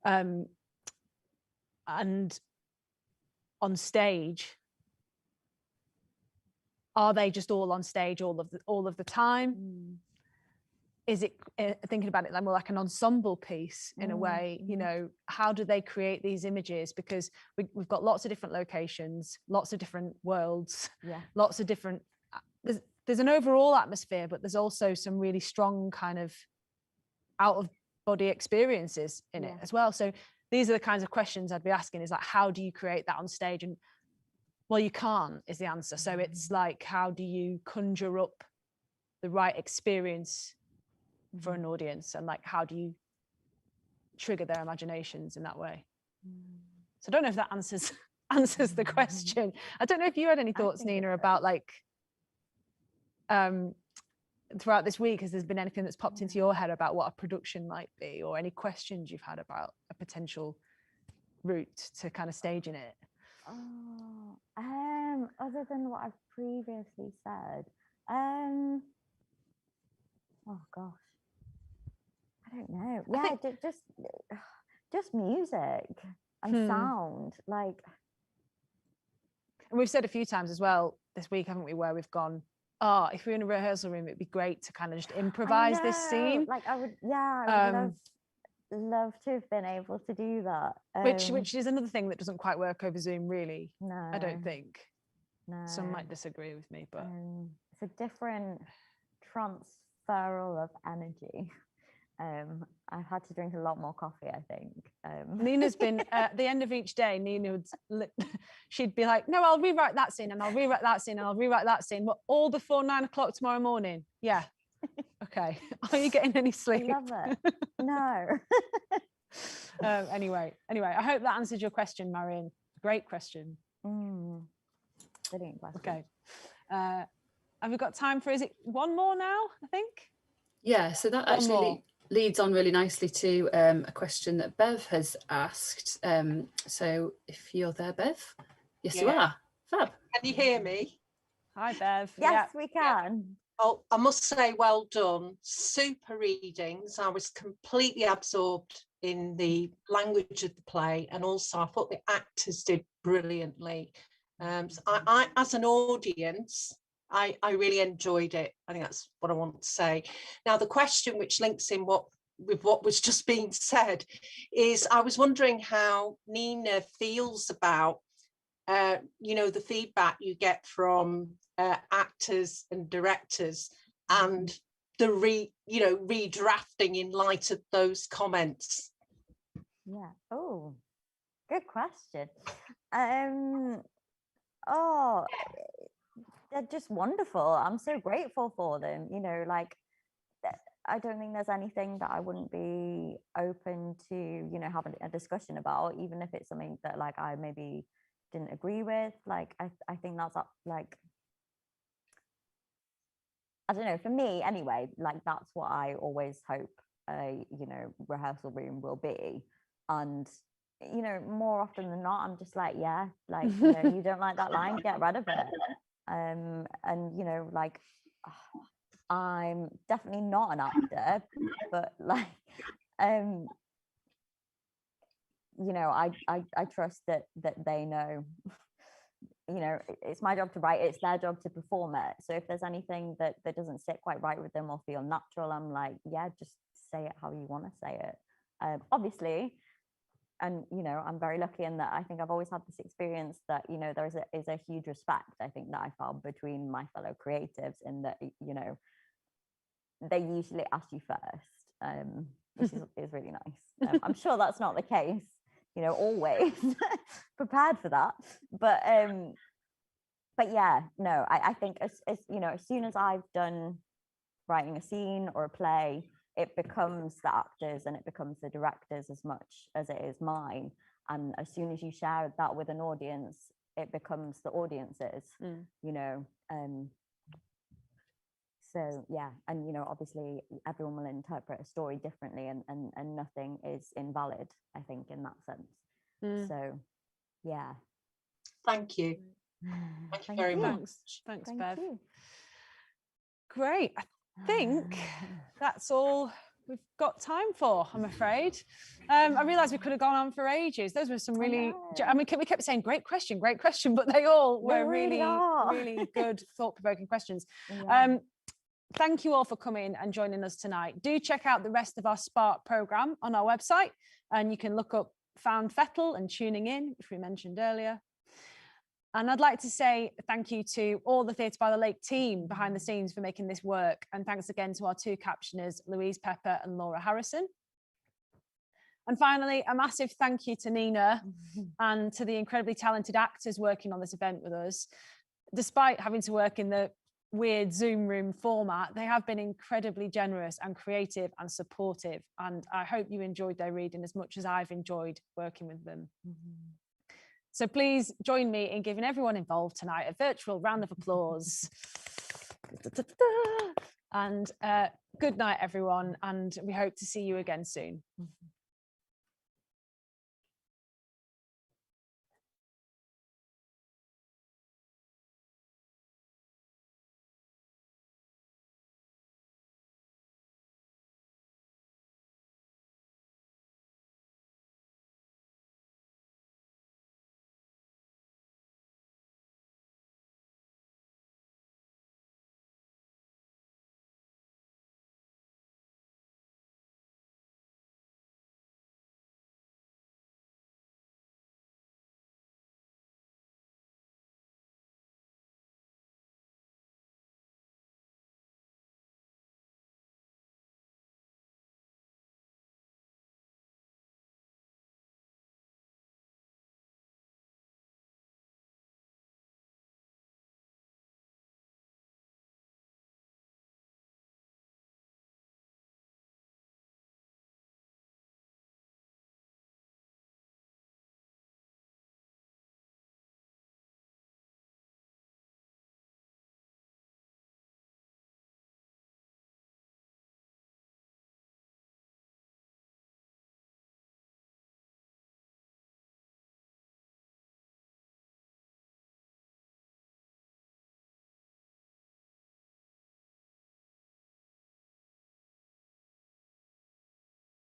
And on stage, are they just all on stage all of the time? Is it, thinking about it like more like an ensemble piece in a way, you know, how do they create these images? Because we've got lots of different locations, lots of different worlds, lots of different, there's an overall atmosphere, but there's also some really strong kind of out of body experiences in it as well. So these are the kinds of questions I'd be asking, is like, how do you create that on stage? And well, you can't is the answer. So it's like, how do you conjure up the right experience for an audience, and like, how do you trigger their imaginations in that way? So I don't know if that answers the question. I don't know if you had any thoughts, Nina, about like throughout this week, has there been anything that's popped into your head about what a production might be, or any questions you've had about a potential route to kind of staging it? Other than what I've previously said, oh gosh, I don't know. Yeah, just music and sound, like. And we've said a few times as well this week, haven't we, where we've gone, if we're in a rehearsal room, it'd be great to kind of just improvise this scene. Like I would love to have been able to do that. Which is another thing that doesn't quite work over Zoom, really. No, I don't think. No. Some might disagree with me, but it's a different transferal of energy. I've had to drink a lot more coffee, I think. Nina's been at the end of each day, Nina she'd be like, no, I'll rewrite that scene, and I'll rewrite that scene, and I'll rewrite that scene, but all before 9 o'clock tomorrow morning. Yeah. Okay. Are you getting any sleep? I love it. No. Anyway, I hope that answered your question, Marion. Great question. Brilliant question. Okay. Have we got time for, is it one more now, I think? Yeah, so that actually leads on really nicely to a question that Bev has asked. So if you're there, Bev. Yes, you are. Fab. Can you hear me? Hi, Bev. Yes, we can. Oh, I must say, well done. Super readings. I was completely absorbed in the language of the play, and also I thought the actors did brilliantly. So I as an audience, I really enjoyed it. I think that's what I want to say. Now, the question which links in with what was just being said is, I was wondering how Nina feels about, the feedback you get from actors and directors, and the redrafting in light of those comments. Yeah. Oh, good question. They're just wonderful. I'm so grateful for them. Like, I don't think there's anything that I wouldn't be open to, having a discussion about, even if it's something that like I maybe didn't agree with. Like, I think that's like, I don't know, for me anyway, like that's what I always hope a rehearsal room will be. And more often than not, I'm just like, yeah, like, you don't like that line, get rid of it. And like, I'm definitely not an actor, but like, I trust that they know, it's my job to write, it's their job to perform it. So if there's anything that doesn't sit quite right with them or feel natural, I'm like, yeah, just say it how you want to say it. Obviously, and I'm very lucky in that I think I've always had this experience that there is a huge respect, I think, that I found between my fellow creatives, in that they usually ask you first, which is really nice. I'm sure that's not the case, always prepared for that, but yeah, no, I think as soon as I've done writing a scene or a play, it becomes the actors and it becomes the directors as much as it is mine. And as soon as you share that with an audience, it becomes the audience's. So yeah, and obviously everyone will interpret a story differently, and nothing is invalid, I think, in that sense. So yeah. Thank you. Thank you very much. Thanks, Thank Bev. you. Great. I think that's all we've got time for, I'm afraid. I realised we could have gone on for ages. Those were some really, we kept saying great question, but they all were really good, thought-provoking questions. Yeah. Thank you all for coming and joining us tonight. Do check out the rest of our Spark programme on our website, and you can look up Found Fettle and Tuning In, which we mentioned earlier. And I'd like to say thank you to all the Theatre by the Lake team behind the scenes for making this work. And thanks again to our two captioners, Louise Pepper and Laura Harrison. And finally, a massive thank you to Nina and to the incredibly talented actors working on this event with us. Despite having to work in the weird Zoom room format, they have been incredibly generous and creative and supportive. And I hope you enjoyed their reading as much as I've enjoyed working with them. So please join me in giving everyone involved tonight a virtual round of applause. And good night, everyone. And we hope to see you again soon.